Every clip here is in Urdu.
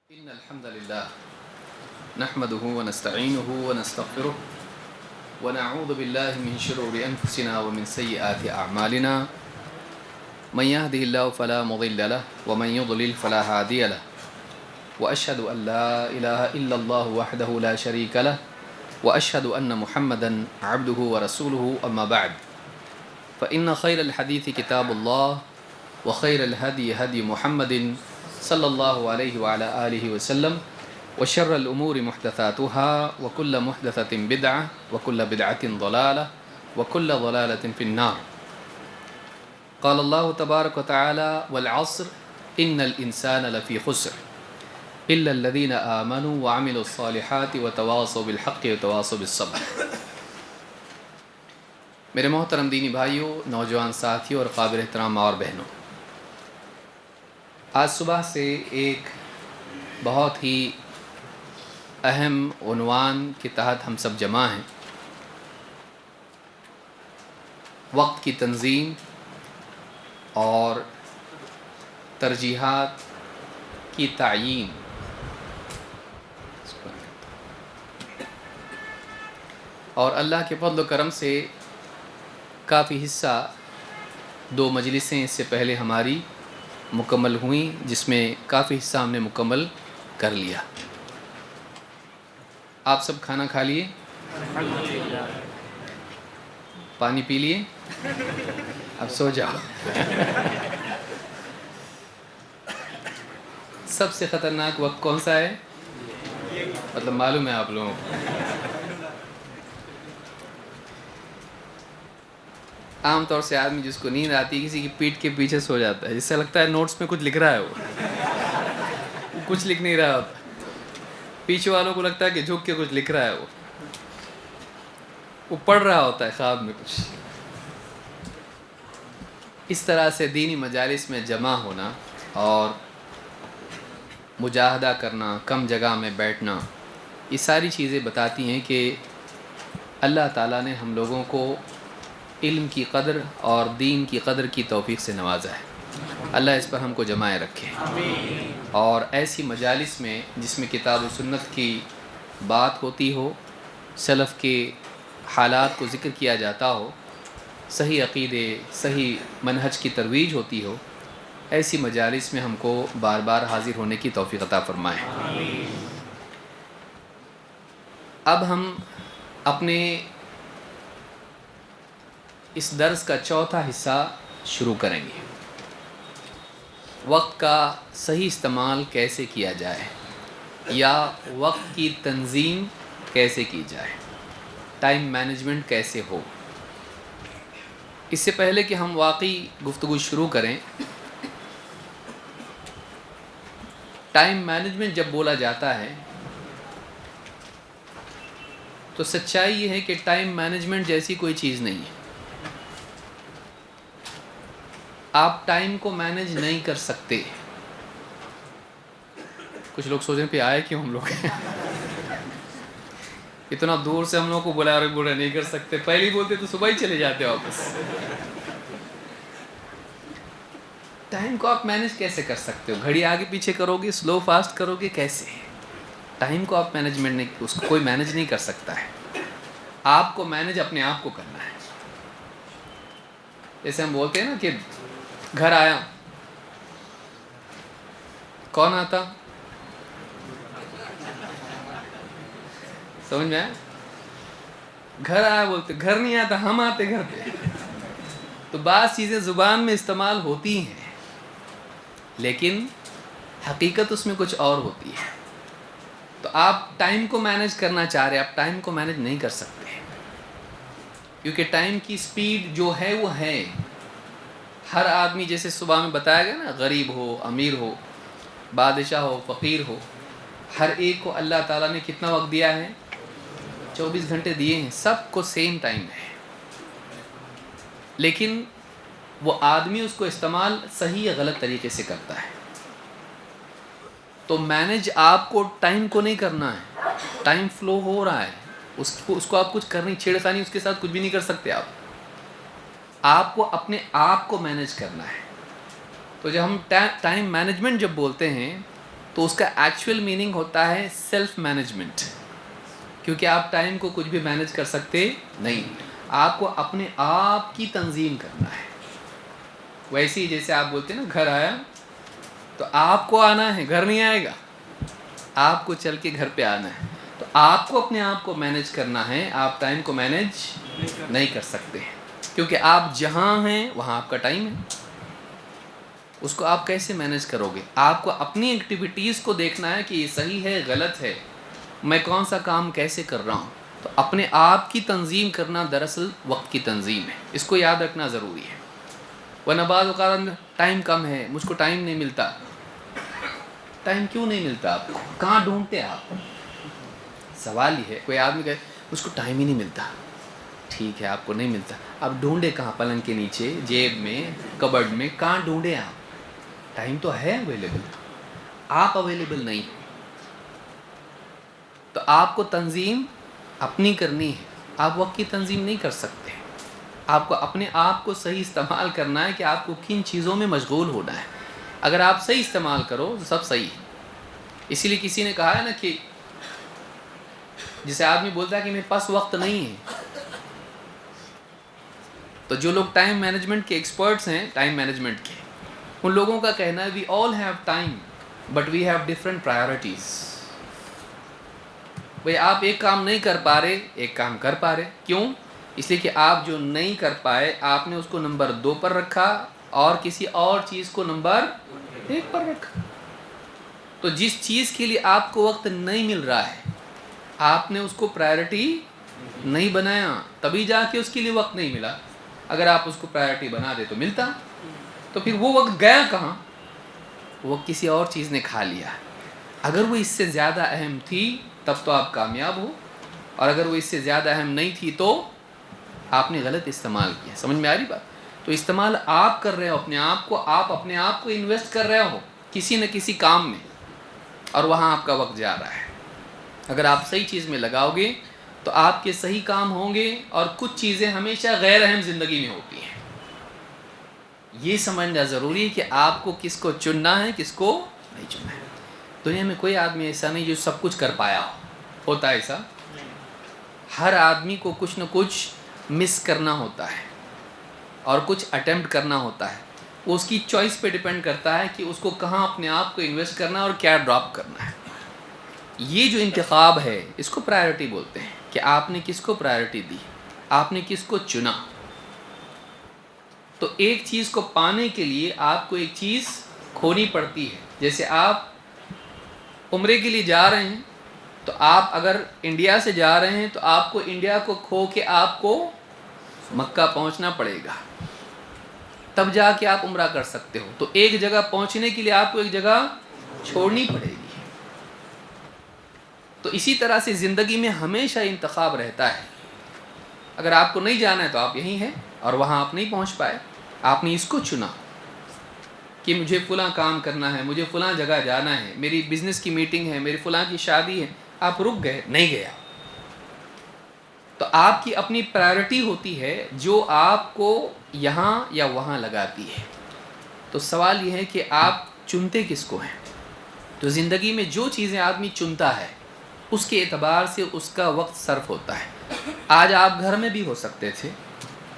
إن الحمد لله نحمده ونستعينه ونستغفره ونعوذ بالله من شرور أنفسنا ومن سيئات أعمالنا من يهده الله فلا مضل له ومن يضلل فلا هادي له وأشهد أن لا إله إلا الله وحده لا شريك له وأشهد أن محمدا عبده ورسوله أما بعد فإن خير الحديث كتاب الله وخير الهدي هدي محمد صلی اللہ علیہ وعلى آلہ وسلم وشر الأمور محدثاتها وكل محدثة بدعة وكل بدعة ضلالة وكل ضلالة في النار قال الله تبارك وتعالى والعصر إن الإنسان لفي خسر إلا الذين آمنوا وعملوا الصالحات وتواصوا بالحق وتواصوا بالصبر. میرے محترم دینی بھائیوں، نوجوان ساتھیوں اور قابل احترام ماں اور بہنوں، آج صبح سے ایک بہت ہی اہم عنوان کے تحت ہم سب جمع ہیں. وقت کی تنظیم اور ترجیحات کی تعیین. اور اللہ کے فضل و کرم سے کافی حصہ دو مجلسیں اس سے پہلے ہماری مکمل ہوئیں، جس میں کافی حصہ ہم نے مکمل کر لیا. آپ سب کھانا کھا لیے؟ پانی پی لیے؟ اب سو جاؤ. سب سے خطرناک وقت کون سا ہے؟ مطلب معلوم ہے آپ لوگوں کو. عام طور سے آدمی جس کو نیند آتی ہے کسی کی پیٹھ کے پیچھے سو جاتا ہے، جس سے لگتا ہے نوٹس میں کچھ لکھ رہا ہے، وہ کچھ لکھ نہیں رہا ہوتا. پیچھے والوں کو لگتا ہے کہ جھک کے کچھ لکھ رہا ہے، وہ پڑھ رہا ہوتا ہے خواب میں کچھ. اس طرح سے دینی مجالس میں جمع ہونا اور مجاہدہ کرنا، کم جگہ میں بیٹھنا، یہ ساری چیزیں بتاتی ہیں کہ اللہ تعالیٰ نے ہم لوگوں کو علم کی قدر اور دین کی قدر کی توفیق سے نوازا ہے. اللہ اس پر ہم کو جمائے رکھے. اور ایسی مجالس میں جس میں کتاب و سنت کی بات ہوتی ہو، سلف کے حالات کو ذکر کیا جاتا ہو، صحیح عقیدے، صحیح منہج کی ترویج ہوتی ہو، ایسی مجالس میں ہم کو بار بار حاضر ہونے کی توفیق عطا فرمائے. اب ہم اپنے اس درس کا چوتھا حصہ شروع کریں گے. وقت کا صحیح استعمال کیسے کیا جائے، یا وقت کی تنظیم کیسے کی جائے، ٹائم مینجمنٹ کیسے ہو. اس سے پہلے کہ ہم واقعی گفتگو شروع کریں، ٹائم مینجمنٹ جب بولا جاتا ہے تو سچائی یہ ہے کہ ٹائم مینجمنٹ جیسی کوئی چیز نہیں ہے. آپ ٹائم کو مینج نہیں کر سکتے. کچھ لوگ سوچیں پہ آئے کیوں ہم لوگ اتنا دور سے ہم لوگ کو بلا رہے، بولا نہیں کر سکتے. پہلے بولتے تو صبح ہی چلے جاتے واپس. ٹائم کو آپ مینج کیسے کر سکتے ہو؟ گھڑی آگے پیچھے کرو گے، سلو فاسٹ کرو گے، کیسے؟ ٹائم کو آپ مینجمنٹ نہیں، اس کو کوئی مینج نہیں کر سکتا ہے. آپ کو مینج اپنے آپ کو کرنا ہے. جیسے ہم بولتے ہیں نا کہ گھر آیا، کون آتا؟ سمجھ میں آیا؟ گھر آیا بولتے، گھر نہیں آتا، ہم آتے گھر پہ. تو بعض چیزیں زبان میں استعمال ہوتی ہیں لیکن حقیقت اس میں کچھ اور ہوتی ہے. تو آپ ٹائم کو مینج کرنا چاہ رہے، آپ ٹائم کو مینج نہیں کر سکتے، کیونکہ ٹائم کی سپیڈ جو ہے وہ ہے. ہر آدمی، جیسے صبح میں بتایا گیا نا، غریب ہو، امیر ہو، بادشاہ ہو، فقیر ہو، ہر ایک کو اللہ تعالیٰ نے کتنا وقت دیا ہے؟ 24 گھنٹے دیے ہیں. سب کو سیم ٹائم ہے، لیکن وہ آدمی اس کو استعمال صحیح یا غلط طریقے سے کرتا ہے. تو مینج آپ کو ٹائم کو نہیں کرنا ہے. ٹائم فلو ہو رہا ہے، اس کو آپ کچھ کرنی، چھیڑخانی اس کے ساتھ کچھ بھی نہیں کر سکتے. آپ کو اپنے آپ کو مینج کرنا ہے. تو جب ہم ٹائم مینجمنٹ جب بولتے ہیں تو اس کا ایکچوئل میننگ ہوتا ہے سیلف مینجمنٹ، کیونکہ آپ ٹائم کو کچھ بھی مینج کر سکتے نہیں، آپ کو اپنے آپ کی تنظیم کرنا ہے۔ ویسے ہی جیسے آپ بولتے ہیں نا گھر آیا تو آپ کو آنا ہے، گھر نہیں آئے گا، آپ کو چل کے گھر پہ آنا ہے۔ تو آپ کو اپنے آپ کو مینج کرنا ہے، آپ ٹائم کو مینج نہیں کر سکتے ہیں، کیونکہ آپ جہاں ہیں وہاں آپ کا ٹائم ہے، اس کو آپ کیسے مینج کرو گے؟ آپ کو اپنی ایکٹیویٹیز کو دیکھنا ہے کہ یہ صحیح ہے غلط ہے، میں کون سا کام کیسے کر رہا ہوں۔ تو اپنے آپ کی تنظیم کرنا دراصل وقت کی تنظیم ہے، اس کو یاد رکھنا ضروری ہے۔ ورنہ بعض اوقات ٹائم کم ہے، مجھ کو ٹائم نہیں ملتا۔ ٹائم کیوں نہیں ملتا آپ کو؟ کہاں ڈھونڈتے آپ؟ سوال یہ ہے، کوئی آدمی کہے مجھ کو ٹائم ہی نہیں ملتا، ٹھیک ہے آپ کو نہیں ملتا، آپ ڈھونڈے کہاں؟ پلنگ کے نیچے، جیب میں، کبڈ میں، کہاں ڈھونڈے آپ؟ ٹائم تو ہے اویلیبل، آپ اویلیبل نہیں۔ تو آپ کو تنظیم اپنی کرنی ہے، آپ وقت کی تنظیم نہیں کر سکتے۔ آپ کو اپنے آپ کو صحیح استعمال کرنا ہے کہ آپ کو کن چیزوں میں مشغول ہونا ہے۔ اگر آپ صحیح استعمال کرو تو سب صحیح ہے۔ اسی لیے کسی نے کہا ہے نا کہ جسے آدمی بولتا ہے کہ میرے پاس وقت نہیں ہے، تو جو لوگ ٹائم مینجمنٹ کے ایکسپرٹس ہیں، ٹائم مینجمنٹ کے، ان لوگوں کا کہنا ہے we all have time but we have different priorities. بھئی آپ ایک کام نہیں کر پا رہے، ایک کام کر پا رہے، کیوں؟ اس لیے کہ آپ جو نہیں کر پائے آپ نے اس کو نمبر 2 پر رکھا اور کسی اور چیز کو نمبر 1 پر رکھا۔ تو جس چیز کے لیے آپ کو وقت نہیں مل رہا ہے آپ نے اس کو پرائیورٹی نہیں بنایا، تبھی جا کے اس کے لیے وقت نہیں ملا۔ اگر آپ اس کو پرائیورٹی بنا دے تو ملتا۔ تو پھر وہ وقت گیا کہاں؟ وہ کسی اور چیز نے کھا لیا۔ اگر وہ اس سے زیادہ اہم تھی تب تو آپ کامیاب ہو، اور اگر وہ اس سے زیادہ اہم نہیں تھی تو آپ نے غلط استعمال کیا۔ سمجھ میں آ رہی بات؟ تو استعمال آپ کر رہے ہو اپنے آپ کو، آپ اپنے آپ کو انویسٹ کر رہے ہو کسی نہ کسی کام میں، اور وہاں آپ کا وقت جا رہا ہے۔ اگر آپ صحیح چیز میں لگاؤ گے تو آپ کے صحیح کام ہوں گے، اور کچھ چیزیں ہمیشہ غیر اہم زندگی میں ہوتی ہیں۔ یہ سمجھنا ضروری ہے کہ آپ کو کس کو چننا ہے، کس کو نہیں چننا ہے۔ دنیا میں کوئی آدمی ایسا نہیں جو سب کچھ کر پایا ہو، ہوتا ہے ایسا؟ ہر آدمی کو کچھ نہ کچھ مس کرنا ہوتا ہے اور کچھ اٹیمپٹ کرنا ہوتا ہے۔ وہ اس کی چوائس پہ ڈیپینڈ کرتا ہے کہ اس کو کہاں اپنے آپ کو انویسٹ کرنا اور کیا ڈراپ کرنا ہے۔ یہ جو انتخاب ہے اس کو پرائیورٹی بولتے ہیں، کہ آپ نے کس کو پرائیورٹی دی، آپ نے کس کو چنا۔ تو ایک چیز کو پانے کے لیے آپ کو ایک چیز کھونی پڑتی ہے۔ جیسے آپ عمرے کے لیے جا رہے ہیں تو آپ اگر انڈیا سے جا رہے ہیں تو آپ کو انڈیا کو کھو کے آپ کو مکہ پہنچنا پڑے گا، تب جا کے آپ عمرہ کر سکتے ہو۔ تو ایک جگہ پہنچنے کے لیے آپ کو ایک جگہ چھوڑنی پڑے گی۔ تو اسی طرح سے زندگی میں ہمیشہ انتخاب رہتا ہے۔ اگر آپ کو نہیں جانا ہے تو آپ یہیں ہیں، اور وہاں آپ نہیں پہنچ پائے، آپ نے اس کو چنا کہ مجھے فلاں کام کرنا ہے، مجھے فلاں جگہ جانا ہے، میری بزنس کی میٹنگ ہے، میری فلاں کی شادی ہے، آپ رک گئے، نہیں گیا۔ تو آپ کی اپنی پرائیورٹی ہوتی ہے جو آپ کو یہاں یا وہاں لگاتی ہے۔ تو سوال یہ ہے کہ آپ چنتے کس کو ہیں؟ تو زندگی میں جو چیزیں آدمی چنتا ہے اس کے اعتبار سے اس کا وقت صرف ہوتا ہے۔ آج آپ گھر میں بھی ہو سکتے تھے،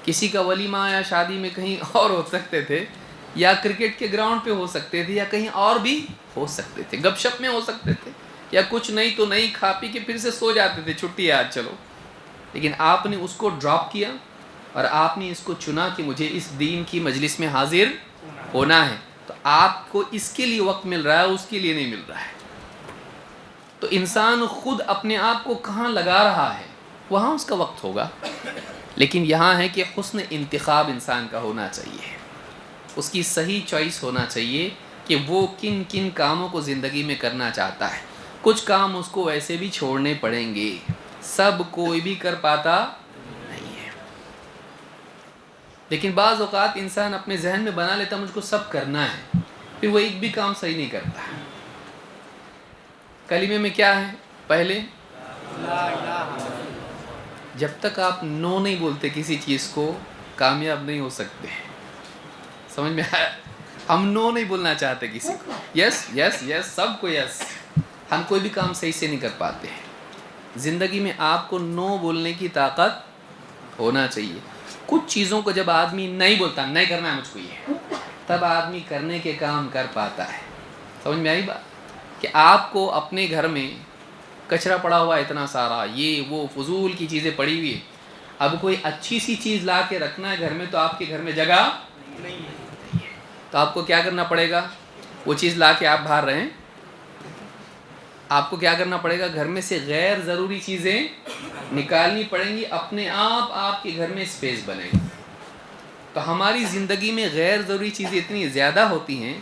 کسی کا ولیمہ یا شادی میں کہیں اور ہو سکتے تھے، یا کرکٹ کے گراؤنڈ پہ ہو سکتے تھے، یا کہیں اور بھی ہو سکتے تھے، گپ شپ میں ہو سکتے تھے، یا کچھ نہیں تو نہیں کھا پی کے پھر سے سو جاتے تھے، چھٹی ہے آج چلو۔ لیکن آپ نے اس کو ڈراپ کیا اور آپ نے اس کو چنا کہ مجھے اس دین کی مجلس میں حاضر ہونا ہے۔ تو آپ کو اس کے لیے وقت مل رہا ہے، اس کے لیے نہیں مل رہا ہے۔ تو انسان خود اپنے آپ کو کہاں لگا رہا ہے وہاں اس کا وقت ہوگا۔ لیکن یہاں ہے کہ حسن انتخاب انسان کا ہونا چاہیے، اس کی صحیح چوائس ہونا چاہیے کہ وہ کن کن کاموں کو زندگی میں کرنا چاہتا ہے۔ کچھ کام اس کو ویسے بھی چھوڑنے پڑیں گے، سب کوئی بھی کر پاتا نہیں ہے۔ لیکن بعض اوقات انسان اپنے ذہن میں بنا لیتا مجھ کو سب کرنا ہے، پھر وہ ایک بھی کام صحیح نہیں کرتا۔ کلمے میں کیا ہے؟ پہلے جب تک آپ نو نہیں بولتے کسی چیز کو کامیاب نہیں ہو سکتے۔ سمجھ میں آیا؟ ہم نو نہیں بولنا چاہتے کسی کو. یس یس یس سب کو یس. ہم کوئی بھی کام صحیح سے نہیں کر پاتے ہیں. زندگی میں آپ کو نو بولنے کی طاقت ہونا چاہیے. کچھ چیزوں کو جب آدمی نہیں بولتا نہیں کرنا ہے مجھ کو یہ, تب آدمی کرنے کے کام کر پاتا ہے. سمجھ میں آئی بات؟ کہ آپ کو اپنے گھر میں کچرا پڑا ہوا اتنا سارا, یہ وہ فضول کی چیزیں پڑی ہوئی ہے, اب کوئی اچھی سی چیز لا کے رکھنا ہے گھر میں, تو آپ کے گھر میں جگہ نہیں ہے, تو آپ کو کیا کرنا پڑے گا؟ وہ چیز لا کے آپ باہر رہیں, آپ کو کیا کرنا پڑے گا؟ گھر میں سے غیر ضروری چیزیں نکالنی پڑیں گی, اپنے آپ کے گھر میں اسپیس بنے گا. تو ہماری زندگی میں غیر ضروری چیزیں اتنی زیادہ ہوتی ہیں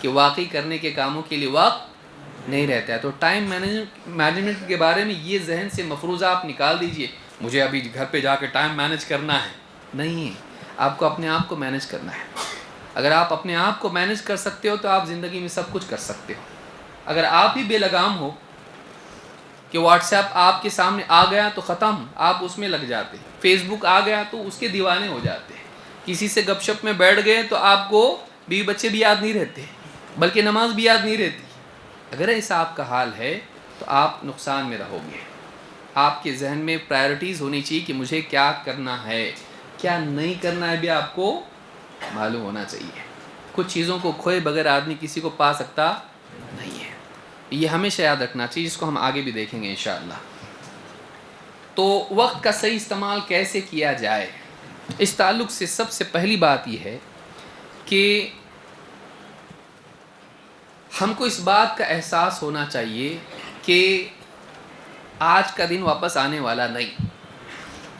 کہ واقعی کرنے کے کاموں کے لیے وقت نہیں رہتا ہے. تو ٹائم مینجمنٹ کے بارے میں یہ ذہن سے مفروضہ آپ نکال دیجئے, مجھے ابھی گھر پہ جا کے ٹائم مینج کرنا ہے. نہیں, آپ کو اپنے آپ کو مینج کرنا ہے. اگر آپ اپنے آپ کو مینج کر سکتے ہو تو آپ زندگی میں سب کچھ کر سکتے ہو. اگر آپ ہی بے لگام ہو کہ واٹس ایپ آپ کے سامنے آ گیا تو ختم, آپ اس میں لگ جاتے. فیس بک آ گیا تو اس کے دیوانے ہو جاتے. کسی سے گپ شپ میں بیٹھ گئے تو آپ کو بیوی بچے بھی یاد نہیں رہتے, بلکہ نماز بھی یاد نہیں رہتی. اگر ایسا آپ کا حال ہے تو آپ نقصان میں رہو گے. آپ کے ذہن میں پرائرٹیز ہونی چاہیے کہ مجھے کیا کرنا ہے, کیا نہیں کرنا ہے بھی آپ کو معلوم ہونا چاہیے. کچھ چیزوں کو کھوئے بغیر آدمی کسی کو پا سکتا نہیں ہے. یہ ہمیشہ یاد رکھنا چاہیے, جس کو ہم آگے بھی دیکھیں گے انشاءاللہ. تو وقت کا صحیح استعمال کیسے کیا جائے, اس تعلق سے سب سے پہلی بات یہ ہے کہ ہم کو اس بات کا احساس ہونا چاہیے کہ آج کا دن واپس آنے والا نہیں,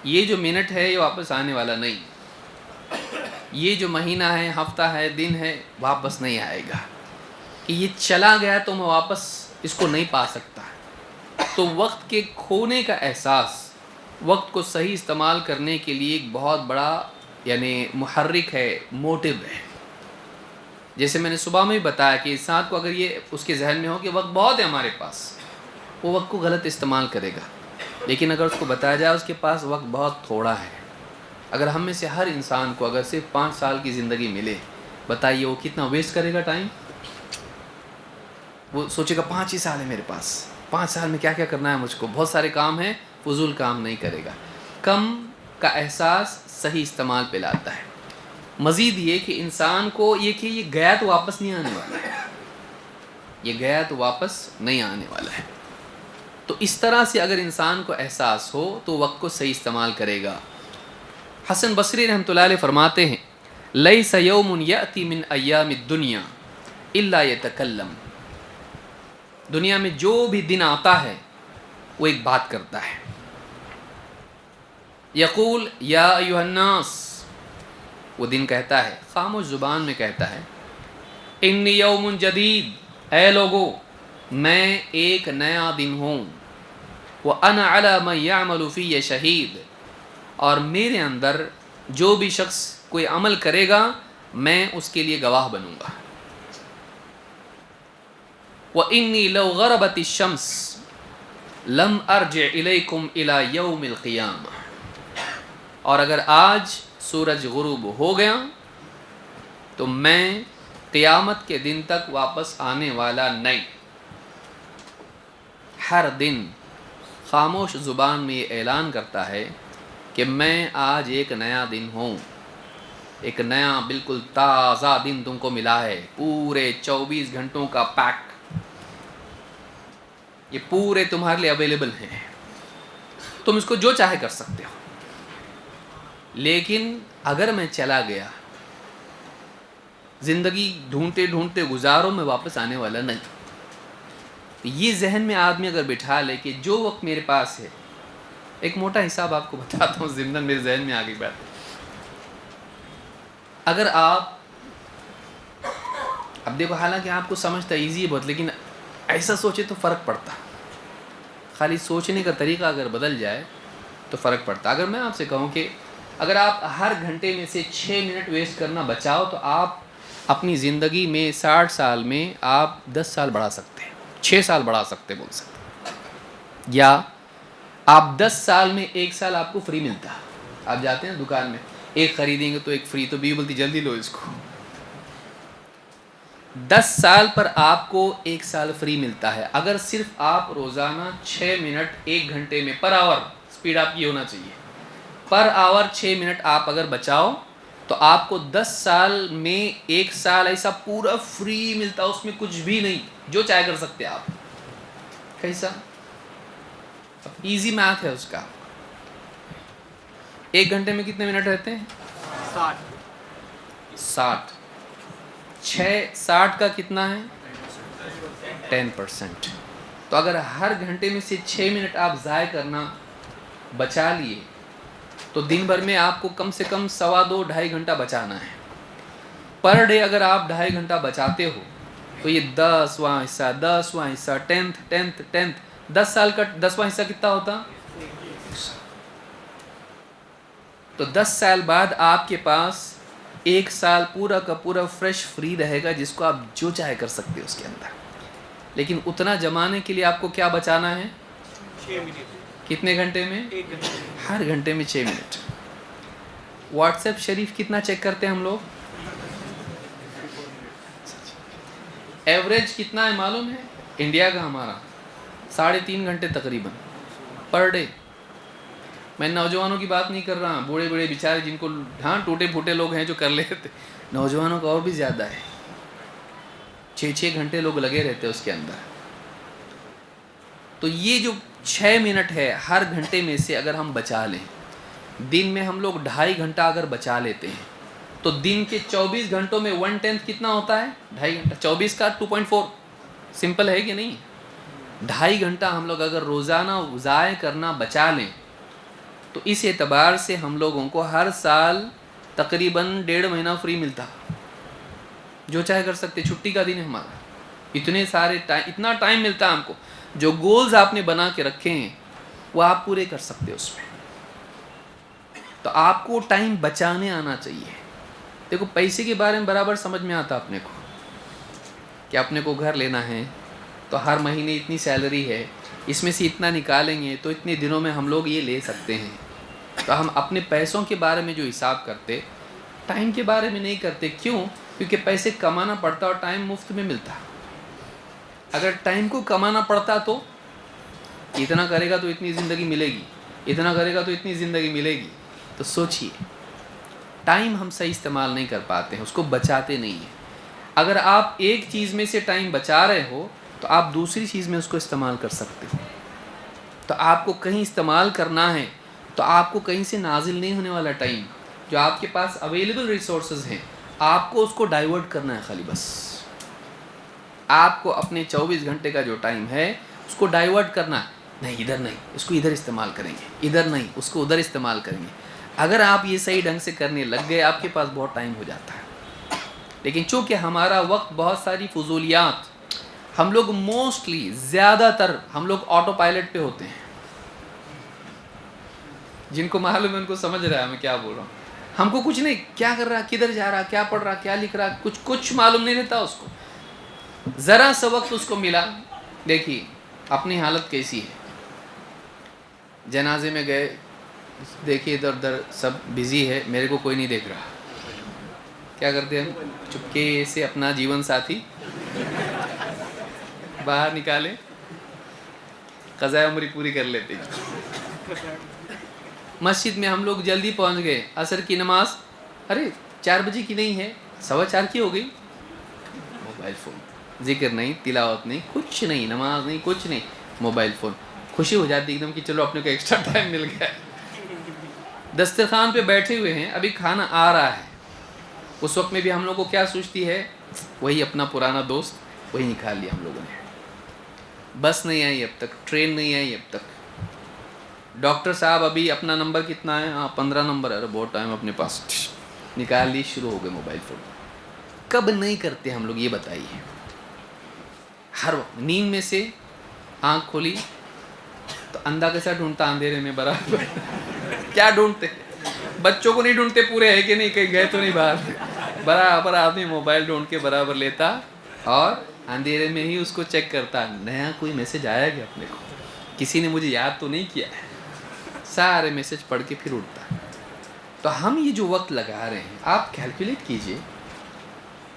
یہ جو منٹ ہے یہ واپس آنے والا نہیں, یہ جو مہینہ ہے, ہفتہ ہے, دن ہے, واپس نہیں آئے گا. کہ یہ چلا گیا تو میں واپس اس کو نہیں پا سکتا. تو وقت کے کھونے کا احساس وقت کو صحیح استعمال کرنے کے لیے ایک بہت بڑا یعنی محرک ہے, موٹیو ہے. جیسے میں نے صبح میں بھی بتایا کہ انسان کو اگر یہ اس کے ذہن میں ہو کہ وقت بہت ہے ہمارے پاس, وہ وقت کو غلط استعمال کرے گا. لیکن اگر اس کو بتایا جائے اس کے پاس وقت بہت تھوڑا ہے, اگر ہم میں سے ہر انسان کو اگر صرف 5 سال کی زندگی ملے, بتائیے وہ کتنا ویسٹ کرے گا ٹائم. وہ سوچے گا 5 ہی سال ہے میرے پاس, 5 سال میں کیا کیا کرنا ہے مجھ کو, بہت سارے کام ہیں, فضول کام نہیں کرے گا. کم کا احساس صحیح استعمال پہ لاتا ہے. مزید یہ کہ انسان کو یہ کہ یہ گیا تو واپس نہیں آنے والا ہے, یہ گیا تو واپس نہیں آنے والا ہے. تو اس طرح سے اگر انسان کو احساس ہو تو وقت کو صحیح استعمال کرے گا. حسن بصری رحمۃ اللہ علیہ فرماتے ہیں, لیس یوم یأتی من ایام الدنیا الا یتکلم. دنیا میں جو بھی دن آتا ہے وہ ایک بات کرتا ہے. یقول یا ایھا الناس, وہ دن کہتا ہے, خاموش زبان میں کہتا ہے, انی یوم جدید, اے لوگو میں ایک نیا دن ہوں, وَأَنَا عَلَى مَنْ يَعْمَلُ فِيَّ شَهِيدٌ, اور میرے اندر جو بھی شخص کوئی عمل کرے گا میں اس کے لیے گواہ بنوں گا. وَإِنِّي لَوْ غَرَبَتِ الشَّمْسُ لَمْ أَرْجِعْ إِلَيْكُمْ إِلَى يَوْمِ الْقِيَامَةِ, اور اگر آج سورج غروب ہو گیا تو میں قیامت کے دن تک واپس آنے والا نہیں. ہر دن خاموش زبان میں یہ اعلان کرتا ہے کہ میں آج ایک نیا دن ہوں, ایک نیا بالکل تازہ دن تم کو ملا ہے, پورے 24 گھنٹوں کا پیک, یہ پورے تمہارے لیے اویلیبل ہیں, تم اس کو جو چاہے کر سکتے ہو. لیکن اگر میں چلا گیا, زندگی ڈھونڈتے ڈھونڈتے گزارو, میں واپس آنے والا نہیں. یہ ذہن میں آدمی اگر بٹھا لے کہ جو وقت میرے پاس ہے, ایک موٹا حساب آپ کو بتاتا ہوں, ضمن میرے ذہن میں آگے بات. اگر آپ اب دیکھو, حالانکہ آپ کو سمجھتا ایزی ہے بہت, لیکن ایسا سوچے تو فرق پڑتا. خالی سوچنے کا طریقہ اگر بدل جائے تو فرق پڑتا. اگر میں آپ سے کہوں کہ اگر آپ ہر گھنٹے میں سے 6 منٹ ویسٹ کرنا بچاؤ تو آپ اپنی زندگی میں 60 سال میں آپ 10 سال بڑھا سکتے ہیں, 6 سال بڑھا سکتے بول سکتے. یا آپ 10 سال میں 1 سال آپ کو فری ملتا. آپ جاتے ہیں دکان میں, ایک خریدیں گے تو ایک فری, تو بھی بولتی جلدی لو اس کو. 10 سال پر آپ کو 1 سال فری ملتا ہے اگر صرف آپ روزانہ 6 منٹ 1 گھنٹے میں پر آور، سپیڈ آپ کی ہونا چاہیے، پر آور 6 منٹ آپ اگر بچاؤ تو آپ کو 10 سال میں 1 سال ایسا پورا فری ملتا، اس میں کچھ بھی نہیں، جو چاہے کر سکتے آپ. کیسا؟ ایزی میتھ ہے اس کا. 1 گھنٹے میں کتنے منٹ رہتے ہیں؟ 60. 60 کا کتنا ہے؟ 10%. تو اگر ہر گھنٹے میں سے 6 منٹ آپ ضائع کرنا بچا لیے تو دن بھر میں آپ کو کم سے کم 2.5 گھنٹہ بچانا ہے. پر ڈے اگر آپ 2.5 گھنٹہ بچاتے ہو تو یہ 10واں حصہ 10th 10 سال کا 10واں حصہ کتنا ہوتا؟ تو 10 سال بعد آپ کے پاس 1 سال پورا کا پورا فریش فری رہے گا جس کو آپ جو چاہے کر سکتے ہو اس کے اندر. لیکن اتنا جمانے کے لیے آپ کو کیا بچانا ہے؟ 6 منٹ. کتنے گھنٹے میں؟ 1 گھنٹے. ہر گھنٹے میں 6 منٹ. واٹس ایپ شریف کتنا چیک کرتے ہیں ہم لوگ؟ ایوریج کتنا ہے معلوم ہے؟ انڈیا کا ہمارا 3.5 گھنٹے تقریباً پر ڈے. میں نوجوانوں کی بات نہیں کر رہا، بوڑھے بوڑھے بیچارے جن کو ٹوٹے پھوٹے لوگ ہیں جو کر لیتے، نوجوانوں کا اور بھی زیادہ ہے. 6 گھنٹے لوگ لگے رہتے اس کے اندر. تو یہ جو 6 منٹ ہے ہر گھنٹے میں سے اگر ہم بچا لیں، دن میں ہم لوگ 2.5 گھنٹہ اگر بچا لیتے ہیں تو دن کے 24 گھنٹوں میں 1/10 کتنا ہوتا ہے؟ 2.5 گھنٹہ. 24 کا 2.4 سمپل ہے کہ نہیں؟ 2.5 گھنٹہ ہم لوگ اگر روزانہ ضائع کرنا بچا لیں تو اس اعتبار سے ہم لوگوں کو ہر سال تقریباً 1.5 مہینہ فری ملتا، جو چاہے کر سکتے. چھٹی کا دن ہے ہمارا، اتنا ٹائم ملتا ہے ہم کو. جو گولز آپ نے بنا کے رکھے ہیں وہ آپ پورے کر سکتے اس میں. تو آپ کو ٹائم بچانے آنا چاہیے. دیکھو پیسے کے بارے میں برابر سمجھ میں آتا اپنے کو کہ اپنے کو گھر لینا ہے تو ہر مہینے اتنی سیلری ہے، اس میں سے اتنا نکالیں گے تو اتنے دنوں میں ہم لوگ یہ لے سکتے ہیں. تو ہم اپنے پیسوں کے بارے میں جو حساب کرتے، ٹائم کے بارے میں نہیں کرتے. کیوں؟ کیونکہ پیسے کمانا پڑتا اور ٹائم مفت میں ملتا. اگر ٹائم کو کمانا پڑتا تو اتنا کرے گا تو اتنی زندگی ملے گی، اتنا کرے گا تو اتنی زندگی ملے گی. تو سوچئے ٹائم ہم صحیح استعمال نہیں کر پاتے ہیں، اس کو بچاتے نہیں ہیں. اگر آپ ایک چیز میں سے ٹائم بچا رہے ہو تو آپ دوسری چیز میں اس کو استعمال کر سکتے ہو. تو آپ کو کہیں استعمال کرنا ہے تو آپ کو کہیں سے نازل نہیں ہونے والا ٹائم جو آپ کے پاس اویلیبل ریسورسز ہیں، آپ کو اس کو ڈائیورٹ کرنا ہے. خالی بس آپ کو اپنے 24 گھنٹے کا جو ٹائم ہے اس کو ڈائیورٹ کرنا ہے. نہیں ادھر نہیں، اس کو ادھر استعمال کریں گے، ادھر نہیں اس کو ادھر استعمال کریں گے. اگر آپ یہ صحیح ڈھنگ سے کرنے لگ گئے آپ کے پاس بہت ٹائم ہو جاتا ہے. لیکن چونکہ ہمارا وقت بہت ساری فضولیات، ہم لوگ موسٹلی زیادہ تر ہم لوگ آٹو پائلٹ پہ ہوتے ہیں. جن کو معلوم ہے ان کو سمجھ رہا ہے میں کیا بول رہا ہوں. ہم کو کچھ نہیں، کیا کر رہا، کدھر جا رہا، کیا پڑھ رہا، کیا لکھ رہا، کچھ معلوم نہیں رہتا اس کو. ذرا سا وقت اس کو ملا، دیکھیے اپنی حالت کیسی ہے. جنازے میں گئے، دیکھیے ادھر ادھر سب بزی ہے، میرے کو کوئی نہیں دیکھ رہا. کیا کرتے ہم؟ چپکے سے اپنا جیون ساتھی باہر نکالے، قضاء عمری پوری کر لیتے. مسجد میں ہم لوگ جلدی پہنچ گئے، عصر کی نماز ارے 4 بجے کی نہیں ہے، 4:15 کی ہو گئی. موبائل فون، ذکر نہیں، تلاوت نہیں، کچھ نہیں، نماز نہیں، کچھ نہیں، موبائل فون. خوشی ہو جاتی ایک دم کہ چلو اپنے کو ایکسٹرا ٹائم مل گیا. دسترخوان پہ بیٹھے ہوئے ہیں، ابھی کھانا آ رہا ہے. اس وقت میں بھی ہم لوگ کو کیا سوچتی ہے؟ وہی اپنا پرانا دوست، وہی نکال لیا ہم لوگوں نے. بس نہیں آئی اب تک، ٹرین نہیں آئی اب تک. ڈاکٹر صاحب ابھی اپنا نمبر کتنا ہے؟ 15 نمبر. ارے بہت ٹائم اپنے پاس، نکال لی، شروع ہو گئے موبائل فون. کب نہیں کرتے ہم لوگ یہ بتائیے؟ ہر وقت. نیند میں سے آنکھ کھولی تو اندھا کیسا ڈھونڈتا اندھیرے میں برابر. کیا ڈھونڈتے؟ بچوں کو نہیں ڈھونڈتے پورے ہے کہ نہیں، کہیں گئے تو نہیں باہر. برابر آدمی موبائل ڈھونڈ کے برابر لیتا اور اندھیرے میں ہی اس کو چیک کرتا، نیا کوئی میسج آیا گیا اپنے کو، کسی نے مجھے یاد تو نہیں کیا ہے. سارے میسج پڑھ کے پھر اٹھتا. تو ہم یہ جو وقت لگا رہے ہیں آپ کیلکولیٹ کیجئے،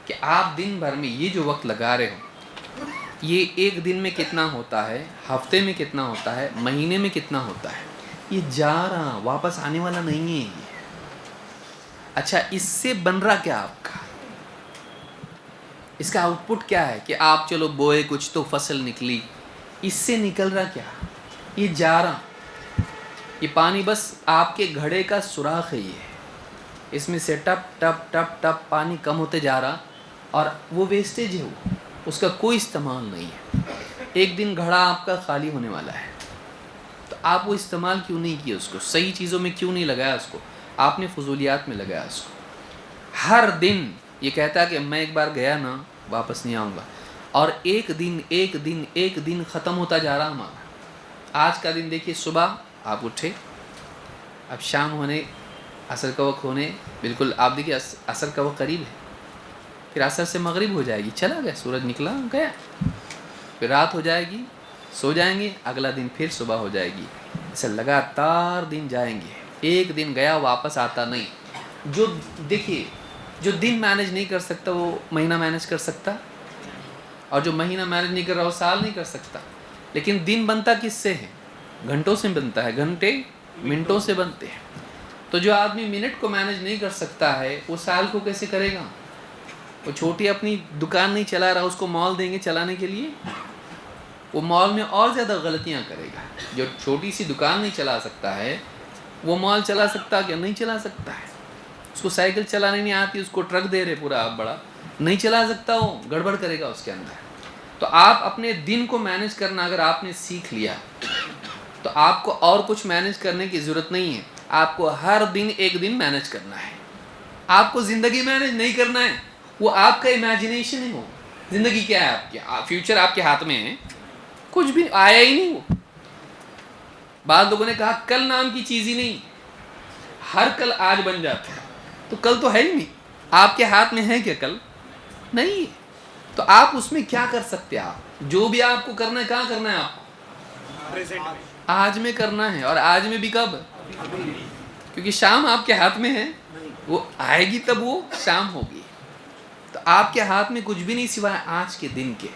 کہ آپ دن بھر میں یہ جو وقت لگا رہے ہو، یہ ایک دن میں کتنا ہوتا ہے، ہفتے میں کتنا ہوتا ہے، مہینے میں کتنا ہوتا ہے، یہ جا رہا، واپس آنے والا نہیں ہے یہ۔ اچھا، اس سے بن رہا کیا آپ کا؟ اس کا آؤٹ پٹ کیا ہے کہ آپ چلو بوئے، کچھ تو فصل نکلی، اس سے نکل رہا کیا؟ یہ جا رہا، یہ پانی بس آپ کے گھڑے کا سوراخ ہے، یہ اس میں سے ٹپ ٹپ ٹپ ٹپ پانی کم ہوتے جا رہا، اور وہ ویسٹیج ہے، وہ اس کا کوئی استعمال نہیں ہے۔ ایک دن گھڑا آپ کا خالی ہونے والا ہے، تو آپ وہ استعمال کیوں نہیں کیا؟ اس کو صحیح چیزوں میں کیوں نہیں لگایا؟ اس کو آپ نے فضولیات میں لگایا اس کو۔ ہر دن یہ کہتا ہے کہ میں ایک بار گیا نا، واپس نہیں آؤں گا، اور ایک دن ختم ہوتا جا رہا ہمارا۔ آج کا دن دیکھیے، صبح آپ اٹھے، اب شام ہونے، عصر کا وقت ہونے، بالکل آپ دیکھیے عصر کا وقت قریب ہے، پھر عصر سے مغرب ہو جائے گی، چلا گیا، سورج نکلا گیا، پھر رات ہو جائے گی، سو جائیں گے، اگلا دن پھر صبح ہو جائے گی، ایسے لگاتار دن جائیں گے، ایک دن گیا واپس آتا نہیں۔ جو دیکھیے، جو دن مینج نہیں کر سکتا وہ مہینہ مینج کر سکتا، اور جو مہینہ مینج نہیں کر رہا وہ سال نہیں کر سکتا۔ لیکن دن بنتا کس سے ہے؟ گھنٹوں سے بنتا ہے، گھنٹے منٹوں سے بنتے ہیں۔ تو جو آدمی منٹ کو مینج نہیں کر سکتا ہے وہ سال کو کیسے کرے گا؟ وہ چھوٹی اپنی دکان نہیں چلا رہا، اس کو مال دیں گے چلانے کے لیے، وہ مال میں اور زیادہ غلطیاں کرے گا۔ جو چھوٹی سی دکان نہیں چلا سکتا ہے وہ مال چلا سکتا کہ نہیں چلا سکتا ہے؟ اس کو سائیکل چلانے نہیں آتی، اس کو ٹرک دے رہے پورا آپ بڑا، نہیں چلا سکتا، وہ گڑبڑ کرے گا اس کے اندر۔ تو آپ اپنے دن کو مینج کرنا اگر آپ نے سیکھ لیا تو آپ کو اور کچھ مینج کرنے کی ضرورت نہیں ہے، آپ کو ہر دن ایک دن مینج کرنا ہے۔ آپ کو زندگی مینج نہیں کرنا ہے، وہ آپ کا امیجنیشن ہے۔ وہ زندگی کیا ہے آپ کی؟ فیوچر آپ کے ہاتھ میں ہے، کچھ بھی آیا ہی نہیں۔ وہ بعض لوگوں نے کہا کل نام کی چیز ہی نہیں، ہر کل آج بن جاتا ہے، تو کل تو ہے ہی نہیں، آپ کے ہاتھ میں ہے کیا کل؟ نہیں۔ تو آپ اس میں کیا کر سکتے ہیں؟ آپ جو بھی آپ کو کرنا ہے، کہاں کرنا ہے؟ آپ کو آج میں کرنا ہے، اور آج میں بھی کب؟ کیونکہ شام آپ کے ہاتھ میں ہے، وہ آئے گی تب وہ شام ہوگی۔ تو آپ کے ہاتھ میں کچھ بھی نہیں سوائے آج کے دن کے۔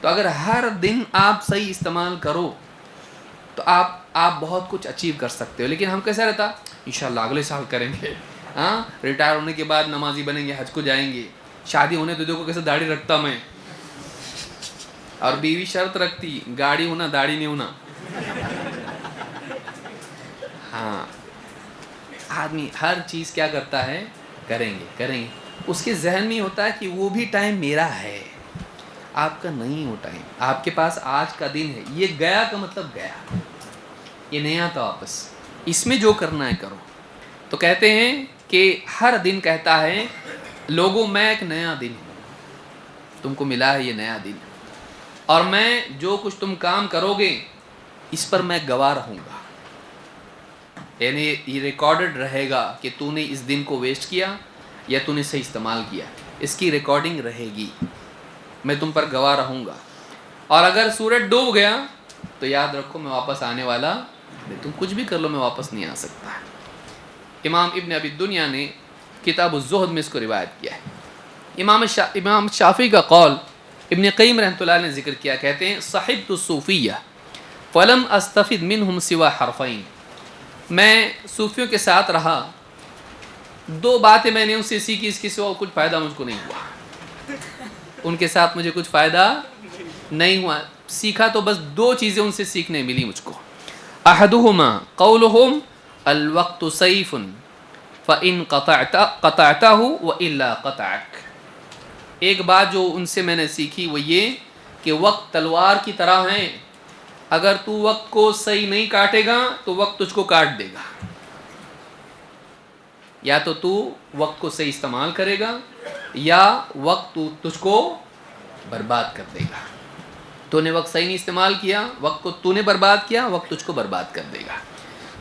تو اگر ہر دن آپ صحیح استعمال کرو تو آپ بہت کچھ اچیو کر سکتے ہو۔ لیکن ہم کیسا رہتا؟ انشاءاللہ اگلے سال کریں گے، ہاں، ریٹائر ہونے کے بعد نمازی بنیں گے، حج کو جائیں گے، شادی ہونے تو دیکھو کیسے داڑھی رکھتا میں، اور بیوی شرط رکھتی گاڑی ہونا داڑھی نہیں ہونا۔ ہاں، آدمی ہر چیز کیا کرتا ہے؟ کریں گے۔ اس کے ذہن میں ہوتا ہے کہ وہ بھی ٹائم میرا ہے، آپ کا نہیں وہ ٹائم، آپ کے پاس آج کا دن ہے، یہ گیا کا مطلب گیا، یہ نہیں آتا واپس، اس میں جو کرنا ہے کرو۔ تو کہتے ہیں کہ ہر دن کہتا ہے لوگوں میں ایک نیا دن ہوں، تم کو ملا ہے یہ نیا دن، اور میں جو کچھ تم کام کرو گے اس پر میں گواہ رہوں گا، یعنی یہ ریکارڈڈ رہے گا کہ تو نے اس دن کو ویسٹ کیا یا تو نے صحیح استعمال کیا، اس کی ریکارڈنگ رہے گی، میں تم پر گواہ رہوں گا۔ اور اگر سورج ڈوب گیا تو یاد رکھو میں واپس آنے والا نہیں، تم کچھ بھی کر لو میں واپس نہیں آ سکتا۔ امام ابن ابی دنیا نے کتاب الزہد میں اس کو روایت کیا ہے۔ امام شافعی کا قول ابن قیم رحمۃ اللہ نے ذکر کیا، کہتے ہیں صحبت الصوفیہ فلم استفد منہم سوا حرفین، میں صوفیوں کے ساتھ رہا، دو باتیں میں نے ان سے سیکھی، اس کے سوا کچھ فائدہ مجھ کو نہیں ہوا، ان کے ساتھ مجھے کچھ فائدہ نہیں ہوا، سیکھا تو بس دو چیزیں ان سے سیکھنے ملی مجھ کو۔ احدہما قولہم الوقت سیف فإن قطعتہ وإلا قطعک، ایک بات جو ان سے میں نے سیکھی وہ یہ کہ وقت تلوار کی طرح ہے، اگر تو وقت کو صحیح نہیں کاٹے گا تو وقت تجھ کو کاٹ دے گا، یا تو وقت کو صحیح استعمال کرے گا یا وقت تجھ کو برباد کر دے گا۔ تو نے وقت صحیح نہیں استعمال کیا، وقت کو تو نے برباد کیا، وقت تجھ کو برباد کر دے گا۔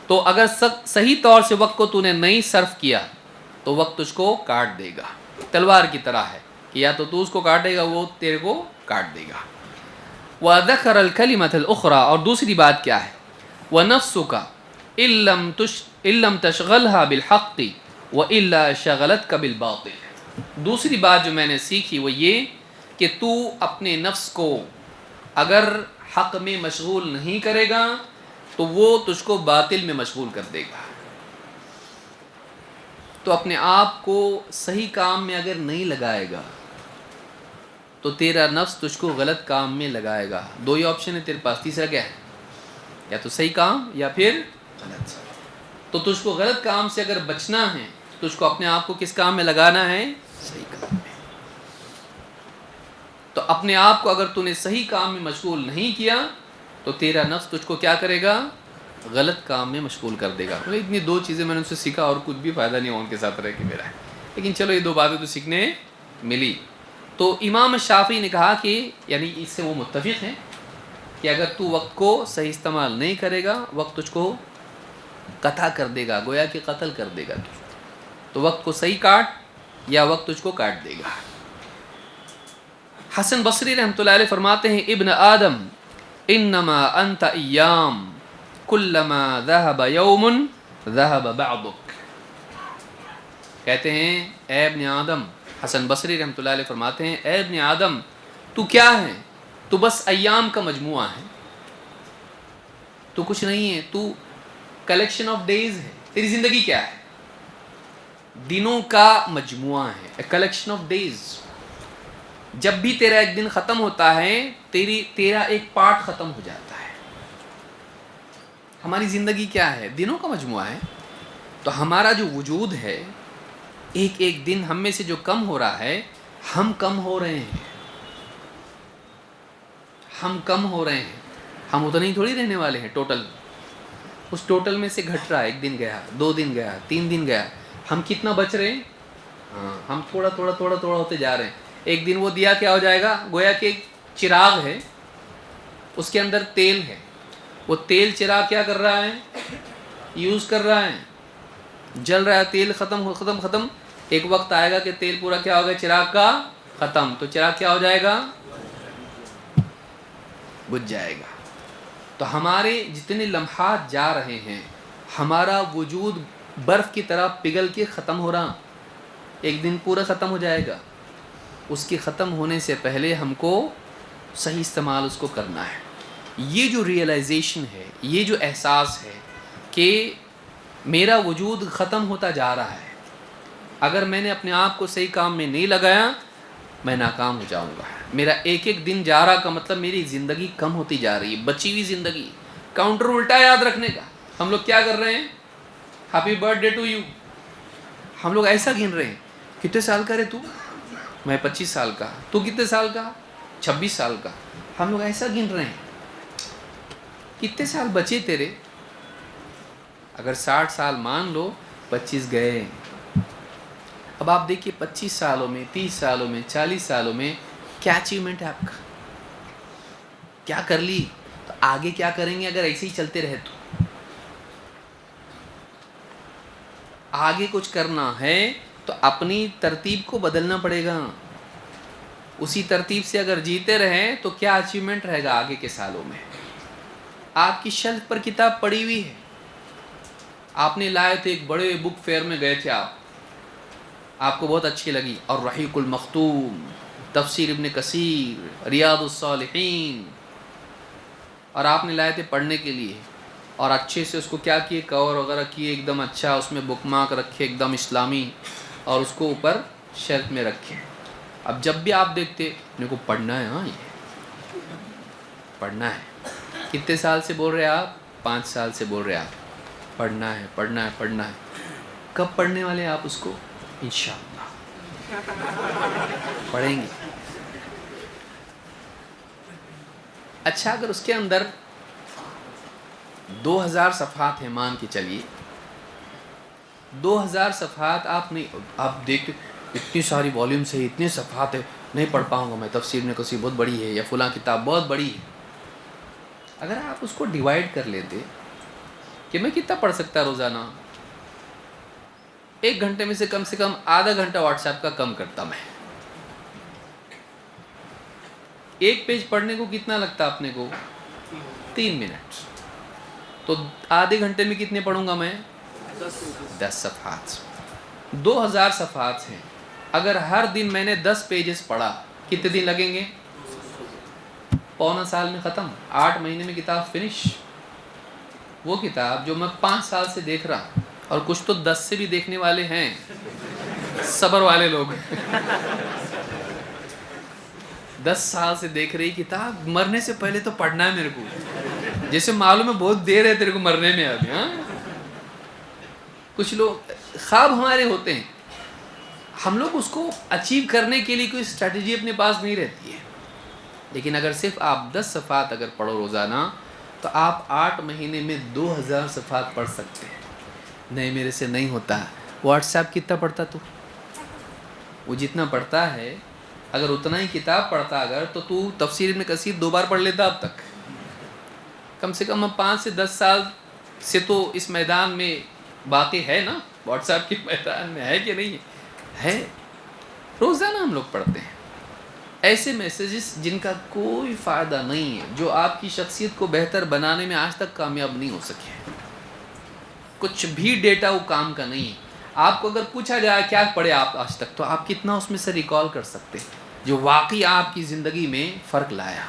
تو اگر صحیح طور سے وقت کو تو نے نہیں صرف کیا تو وقت تجھ کو کاٹ دے گا، تلوار کی طرح ہے کہ یا تو اس کو کاٹے گا وہ تیرے کو کاٹ دے گا۔ وَذَكَرَ الْكَلِمَةَ الْأُخْرَى، اور دوسری بات کیا ہے؟ وَنَفْسُكَ إِن لَمْ تَشْغَلْهَا بِالْحَقِّ وَإِلَّا شَغَلَتْكَ بِالْبَاطِلِ، دوسری بات جو میں نے سیکھی وہ یہ کہ تو اپنے نفس کو اگر حق میں مشغول نہیں کرے گا تو وہ تجھ کو باطل میں مشغول کر دے گا. تو اپنے آپ کو صحیح کام میں اگر نہیں لگائے گا تو تیرا نفس تجھ کو غلط کام میں لگائے گا. دو ہی آپشن ہے تیرے پاس، تیسرا کیا ہے؟ یا تو صحیح کام یا پھر غلط. تو تجھ کو غلط کام سے اگر بچنا ہے تو تجھ کو اپنے آپ کو کس کام میں لگانا ہے؟ صحیح کام میں. تو اپنے آپ کو اگر تو نے صحیح کام میں مشغول نہیں کیا تو تیرا نفس تجھ کو کیا کرے گا؟ غلط کام میں مشغول کر دے گا. اتنی دو چیزیں میں نے ان سے سیکھا اور کچھ بھی فائدہ نہیں ہوا ان کے ساتھ رہ کے میرا، لیکن چلو یہ دو باتیں تو سیکھنے ملی. تو امام شافعی نے کہا کہ یعنی اس سے وہ متفق ہیں کہ اگر تو وقت کو صحیح استعمال نہیں کرے گا وقت تجھ کو قطع کر دے گا، گویا کہ قتل کر دے گا. تو وقت کو صحیح کاٹ یا وقت تجھ کو کاٹ دے گا. حسن بصری رحمۃ اللہ علیہ فرماتے ہیں ابن آدم انما انت ایام کلما ذهب یوم ذهب بعضک. کہتے ہیں اے ابن آدم، حسن بصری رحمۃ اللہ علیہ فرماتے ہیں اے ابن آدم تو کیا ہے؟ تو بس ایام کا مجموعہ ہے، تو کچھ نہیں ہے، تو کلیکشن آف ڈیز ہے. تیری زندگی کیا ہے؟ دنوں کا مجموعہ ہے، اے کلیکشن آف ڈیز. جب بھی تیرا ایک دن ختم ہوتا ہے تیرا ایک پارٹ ختم ہو جاتا ہے. ہماری زندگی کیا ہے؟ دنوں کا مجموعہ ہے. تو ہمارا جو وجود ہے ایک ایک دن ہم میں سے جو کم ہو رہا ہے، ہم کم ہو رہے ہیں، ہم کم ہو رہے ہیں. ہم اتنے ہی تھوڑی رہنے والے ہیں ٹوٹل. اس ٹوٹل میں سے گھٹ رہا ہے، ایک دن گیا، 2 دن گیا، 3 دن گیا. ہم کتنا بچ رہے ہیں؟ ہم تھوڑا تھوڑا تھوڑا تھوڑا ہوتے جا رہے ہیں. ایک دن وہ دیا کیا ہو جائے گا؟ گویا کہ ایک چراغ ہے، اس کے اندر تیل ہے. وہ تیل چراغ کیا کر رہا ہے؟ یوز کر رہا ہے، جل رہا ہے. تیل ختم. ایک وقت آئے گا کہ تیل پورا کیا ہوگا؟ چراغ کا ختم. تو چراغ کیا ہو جائے گا؟ بجھ جائے گا. تو ہمارے جتنے لمحات جا رہے ہیں ہمارا وجود برف کی طرح پگھل کے ختم ہو رہا. ایک دن پورا ختم ہو جائے گا. اس کے ختم ہونے سے پہلے ہم کو صحیح استعمال اس کو کرنا ہے. یہ جو ریئلائزیشن ہے، یہ جو احساس ہے کہ میرا وجود ختم ہوتا جا رہا ہے، اگر میں نے اپنے آپ کو صحیح کام میں نہیں لگایا میں ناکام ہو جاؤں گا. میرا ایک ایک دن جا رہا کا مطلب میری زندگی کم ہوتی جا رہی ہے. بچی ہوئی زندگی. کاؤنٹر الٹا یاد رکھنے کا. ہم لوگ کیا کر رہے ہیں؟ ہیپی برتھ ڈے ٹو یو. ہم لوگ ایسا گن رہے ہیں کتنے سال کا رہے تو؟ میں 25 سال کا. تو کتنے سال کا؟ 26 سال کا. ہم لوگ ایسا گن رہے ہیں. کتنے سال بچے تیرے؟ اگر 60 سال مان لو، 25 گئے. اب آپ دیکھیے 25 سالوں میں، 30 سالوں میں، 40 سالوں میں کیا اچیومنٹ ہے آپ کا؟ کیا کر لی؟ تو آگے کیا کریں گے اگر ایسے ہی چلتے رہے تو؟ آگے کچھ کرنا ہے تو اپنی ترتیب کو بدلنا پڑے گا. اسی ترتیب سے اگر جیتے رہیں تو کیا اچیومنٹ رہے گا آگے کے سالوں میں؟ آپ کی شیلف پر کتاب پڑی ہوئی ہے، آپ نے لائے تھے، ایک بڑے بک فیئر میں گئے تھے آپ کو بہت اچھی لگی، اور رحیق المختوم، تفسیر ابن کثیر، ریاض الصالحین، اور آپ نے لائے تھے پڑھنے کے لیے، اور اچھے سے اس کو کیا کیے، کور وغیرہ کیے ایک دم اچھا، اس میں بک مارک رکھے ایک دم اسلامی، اور اس کو اوپر شیلف میں رکھے. اب جب بھی آپ دیکھتے میرے کو پڑھنا ہے، ہاں یہ پڑھنا ہے. کتنے سال سے بول رہے آپ؟ 5 سال سے بول رہے آپ پڑھنا ہے پڑھنا ہے پڑھنا ہے. کب پڑھنے والے ہیں آپ اس کو؟ انشاءاللہ پڑھیں گے. اچھا اگر اس کے اندر 2000 صفحات ہیں، مان کے چلیے 2000 صفحات آپ نہیں، آپ دیکھتے اتنی ساری والیومس ہے، اتنے صفحات ہے، نہیں پڑھ پاؤں گا میں، تفسیر ابن کثیر بہت بڑی ہے یا فلاں کتاب بہت بڑی ہے. اگر آپ اس کو ڈیوائیڈ کر لیتے کہ میں کتنا پڑھ سکتا روزانہ، 1 گھنٹے میں سے کم آدھا گھنٹہ واٹس ایپ کا کم کرتا میں. 1 پیج پڑھنے کو کتنا لگتا اپنے کو؟ 3 منٹ. تو آدھے گھنٹے میں کتنے پڑھوں گا میں؟ 10 صفحات. 2000 صفحات ہیں. اگر ہر دن میں نے 10 پیجز پڑھا کتنے دن لگیں گے؟ پونا سال میں ختم، 8 مہینے میں کتاب فنش۔ وہ کتاب جو میں 5 سال سے دیکھ رہا، اور کچھ تو 10 سے بھی دیکھنے والے ہیں، صبر والے لوگ 10 سال سے دیکھ رہی کتاب، مرنے سے پہلے تو پڑھنا ہے میرے کو، جیسے معلوم ہے بہت دیر ہے تیرے کو مرنے میں ابھی۔ ہاں کچھ لوگ خواب ہمارے ہوتے ہیں، ہم لوگ اس کو اچیو کرنے کے لیے کوئی اسٹریٹجی اپنے پاس نہیں رہتی ہے، لیکن اگر صرف آپ 10 صفحات اگر پڑھو روزانہ تو آپ 8 مہینے میں 2000 صفحات پڑھ سکتے ہیں۔ نہیں میرے سے نہیں ہوتا۔ واٹس ایپ کتنا پڑھتا تو؟ وہ جتنا پڑھتا ہے اگر اتنا ہی کتاب پڑھتا اگر تو تفسیر ابن کثیر 2 بار پڑھ لیتا اب تک۔ کم سے کم 5 سے 10 سال سے تو اس میدان میں باقی ہے نا، واٹس ایپ کے میدان میں ہے کہ نہیں ہے؟ روزانہ ہم لوگ پڑھتے ہیں ایسے میسیجز جن کا کوئی فائدہ نہیں ہے، جو آپ کی شخصیت کو بہتر بنانے میں آج تک کامیاب نہیں ہو سکے، کچھ بھی ڈیٹا وہ کام کا نہیں ہے۔ آپ کو اگر پوچھا جائے کیا پڑھے آپ آج تک، تو آپ کتنا اس میں سے ریکال کر سکتے جو واقعی آپ کی زندگی میں فرق لایا؟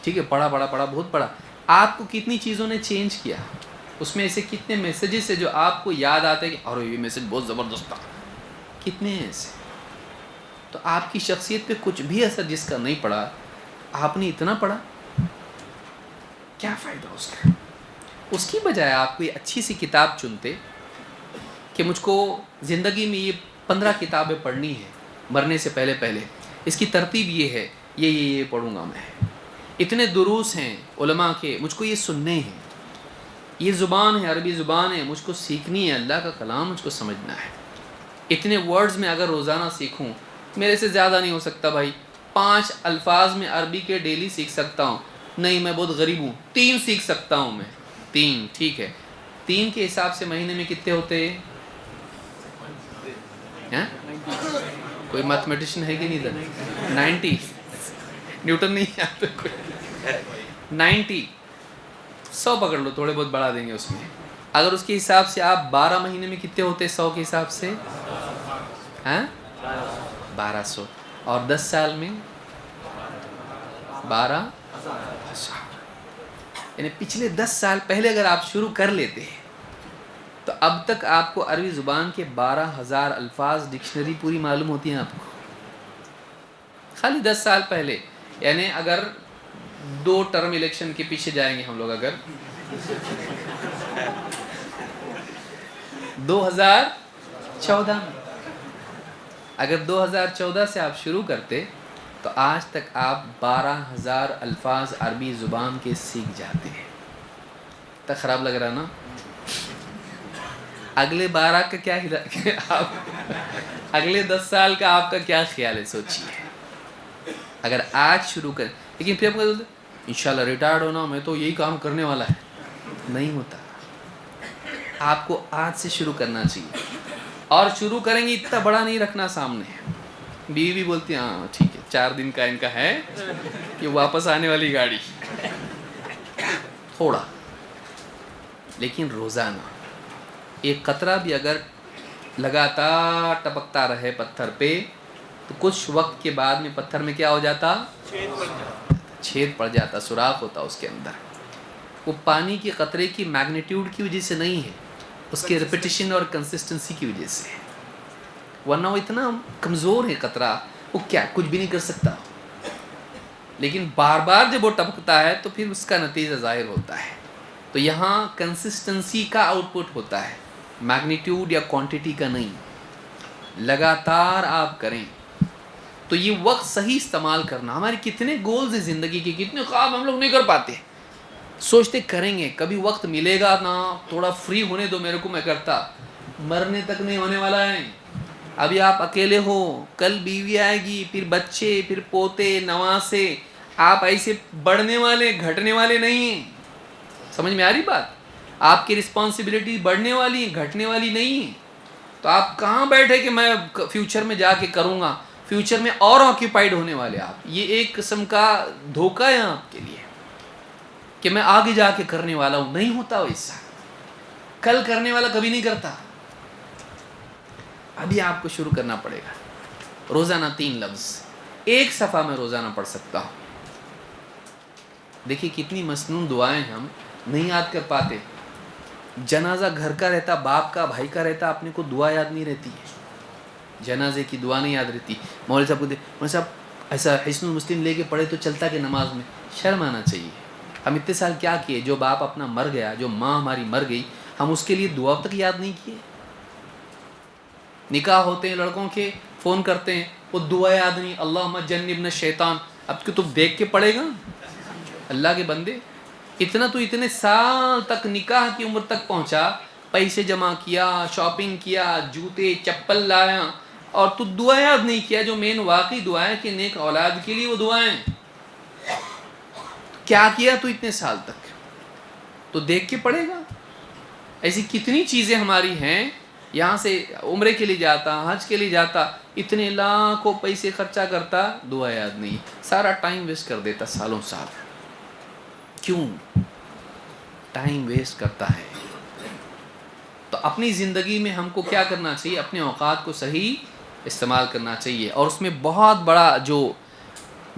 ٹھیک ہے، پڑھا بہت پڑھا، آپ کو کتنی چیزوں نے چینج کیا؟ اس میں ایسے کتنے میسیجز ہیں جو آپ کو یاد آتے ہیں کہ اور یہ میسیج بہت زبردست تھا؟ کتنے ہیں ایسے؟ تو آپ کی شخصیت پہ کچھ بھی اثر جس کا نہیں پڑا، آپ نے اتنا پڑھا، کیا فائدہ اس کا؟ اس کی بجائے آپ کوئی اچھی سی کتاب چنتے کہ مجھ کو زندگی میں یہ 15 کتابیں پڑھنی ہے مرنے سے پہلے، اس کی ترتیب یہ ہے، یہ پڑھوں گا میں، اتنے دروس ہیں علماء کے مجھ کو یہ سننے ہیں، یہ زبان ہے عربی زبان ہے مجھ کو سیکھنی ہے، اللہ کا کلام مجھ کو سمجھنا ہے، اتنے ورڈز میں اگر روزانہ سیکھوں، میرے سے زیادہ نہیں ہو سکتا بھائی، 5 الفاظ میں عربی کے ڈیلی سیکھ سکتا ہوں، نہیں میں بہت غریب ہوں، 3 سیکھ سکتا ہوں میں، 3 ٹھیک ہے، 3 کے حساب سے مہینے میں کتنے ہوتے ہیں؟ کوئی میتھمیٹیشین ہے کہ نہیں ادھر؟ 90 نیوٹن نہیں آتا کوئی، 90 100 پکڑ لو، تھوڑے بہت بڑھا دیں گے اس میں، اگر اس کے حساب سے آپ 12 مہینے میں کتنے ہوتے 100 کے حساب سے؟ 1200، اور 10 سال میں 12,000، یعنی پچھلے 10 سال پہلے اگر آپ شروع کر لیتے ہیں تو اب تک آپ کو عربی زبان کے 12,000 الفاظ ڈکشنری پوری معلوم ہوتی ہیں آپ کو، خالی 10 سال پہلے۔ یعنی اگر 2 ٹرم الیکشن کے پیچھے جائیں گے ہم لوگ، اگر 2014 میں، اگر 2014 سے آپ شروع کرتے تو آج تک آپ 12,000 الفاظ عربی زبان کے سیکھ جاتے ہیں۔ تو خراب لگ رہا نا؟ اگلے 12 کا کیا اگلے 10 سال کا آپ کا کیا خیال ہے؟ سوچیے، اگر آج شروع کریں، لیکن پھر آپ کو انشاءاللہ ریٹائرڈ ہونا میں تو یہی کام کرنے والا ہے، نہیں ہوتا، آپ کو آج سے شروع کرنا چاہیے، اور شروع کریں گے اتنا بڑا نہیں رکھنا سامنے۔ بیوی بھی بولتی ہاں ٹھیک ہے، 4 دن کا ان کا ہے، یہ واپس آنے والی گاڑی، تھوڑا، لیکن روزانہ ایک قطرہ بھی اگر لگاتار ٹپکتا رہے پتھر پہ تو کچھ وقت کے بعد میں پتھر میں کیا ہو جاتا؟ چھید پڑ جاتا، سوراخ ہوتا اس کے اندر۔ وہ پانی کے قطرے کی میگنیٹیوڈ کی وجہ سے نہیں ہے، اس کے ریپیٹیشن اور کنسسٹنسی کی وجہ سے، ورنہ وہ اتنا کمزور ہے قطرہ، وہ کیا کچھ بھی نہیں کر سکتا، لیکن بار بار جب وہ ٹپکتا ہے تو پھر اس کا نتیجہ ظاہر ہوتا ہے۔ تو یہاں کنسسٹنسی کا آؤٹ پٹ ہوتا ہے، میگنیٹیوڈ یا کوانٹیٹی کا نہیں، لگاتار آپ کریں تو یہ وقت صحیح استعمال کرنا۔ ہمارے کتنے گولز ہیں زندگی کے، کتنے خواب ہم لوگ نہیں کر پاتے، سوچتے کریں گے، کبھی وقت ملے گا نا، تھوڑا فری ہونے دو میرے کو، میں کرتا، مرنے تک نہیں ہونے والا ہے۔ ابھی آپ اکیلے ہو، کل بیوی آئے گی، پھر بچے، پھر پوتے نواسے، آپ ایسے بڑھنے والے گھٹنے والے نہیں ہیں، سمجھ میں آ رہی بات؟ آپ کی رسپانسبلٹی بڑھنے والی ہیں، گھٹنے والی نہیں ہیں۔ تو آپ کہاں بیٹھے کہ میں فیوچر میں جا کے کروں گا، فیوچر میں اور آکیوپائیڈ ہونے والے آپ، یہ ایک قسم کا دھوکہ ہے آپ کے لیے کہ میں آگے جا کے کرنے والا ہوں، نہیں ہوتا ویسا، کل کرنے والا کبھی نہیں کرتا، ابھی آپ کو شروع کرنا پڑے گا۔ روزانہ 3 لفظ ایک صفحہ میں روزانہ پڑھ سکتا ہوں. دیکھیے کتنی مسنون دعائیں ہم نہیں یاد کر پاتے. جنازہ گھر کا رہتا، باپ کا، بھائی کا رہتا، اپنے کو دعا یاد نہیں رہتی ہے، جنازے کی دعا نہیں یاد رہتی. مولوی صاحب کو مولوی صاحب ایسا حسن المسلم لے کے پڑھے تو چلتا کہ نماز میں. شرم آنا چاہیے. ہم اتنے سال کیا کیے؟ جو باپ اپنا مر گیا، جو ماں ہماری مر گئی، ہم اس کے لیے دعا تک یاد نہیں کیے. نکاح ہوتے ہیں لڑکوں کے، فون کرتے ہیں، وہ دعا یاد نہیں، اللہم جنبنا الشیطان. اب کہ تو دیکھ کے پڑھے گا. اللہ کے بندے، اتنا تو اتنے سال تک نکاح کی عمر تک پہنچا، پیسے جمع کیا، شاپنگ کیا، جوتے چپل لایا، اور تو دعا یاد نہیں کیا جو مین واقعی دعائیں کہ نیک اولاد کے لیے وہ دعائیں. کیا کیا تو اتنے سال تک؟ تو دیکھ کے پڑھے گا. ایسی کتنی چیزیں ہماری ہیں. یہاں سے عمرے کے لیے جاتا، حج کے لیے جاتا، اتنے لاکھوں پیسے خرچہ کرتا، دعا یاد نہیں، سارا ٹائم ویسٹ کر دیتا سالوں سال. کیوں ٹائم ویسٹ کرتا ہے؟ تو اپنی زندگی میں ہم کو کیا کرنا چاہیے؟ اپنے اوقات کو صحیح استعمال کرنا چاہیے. اور اس میں بہت بڑا جو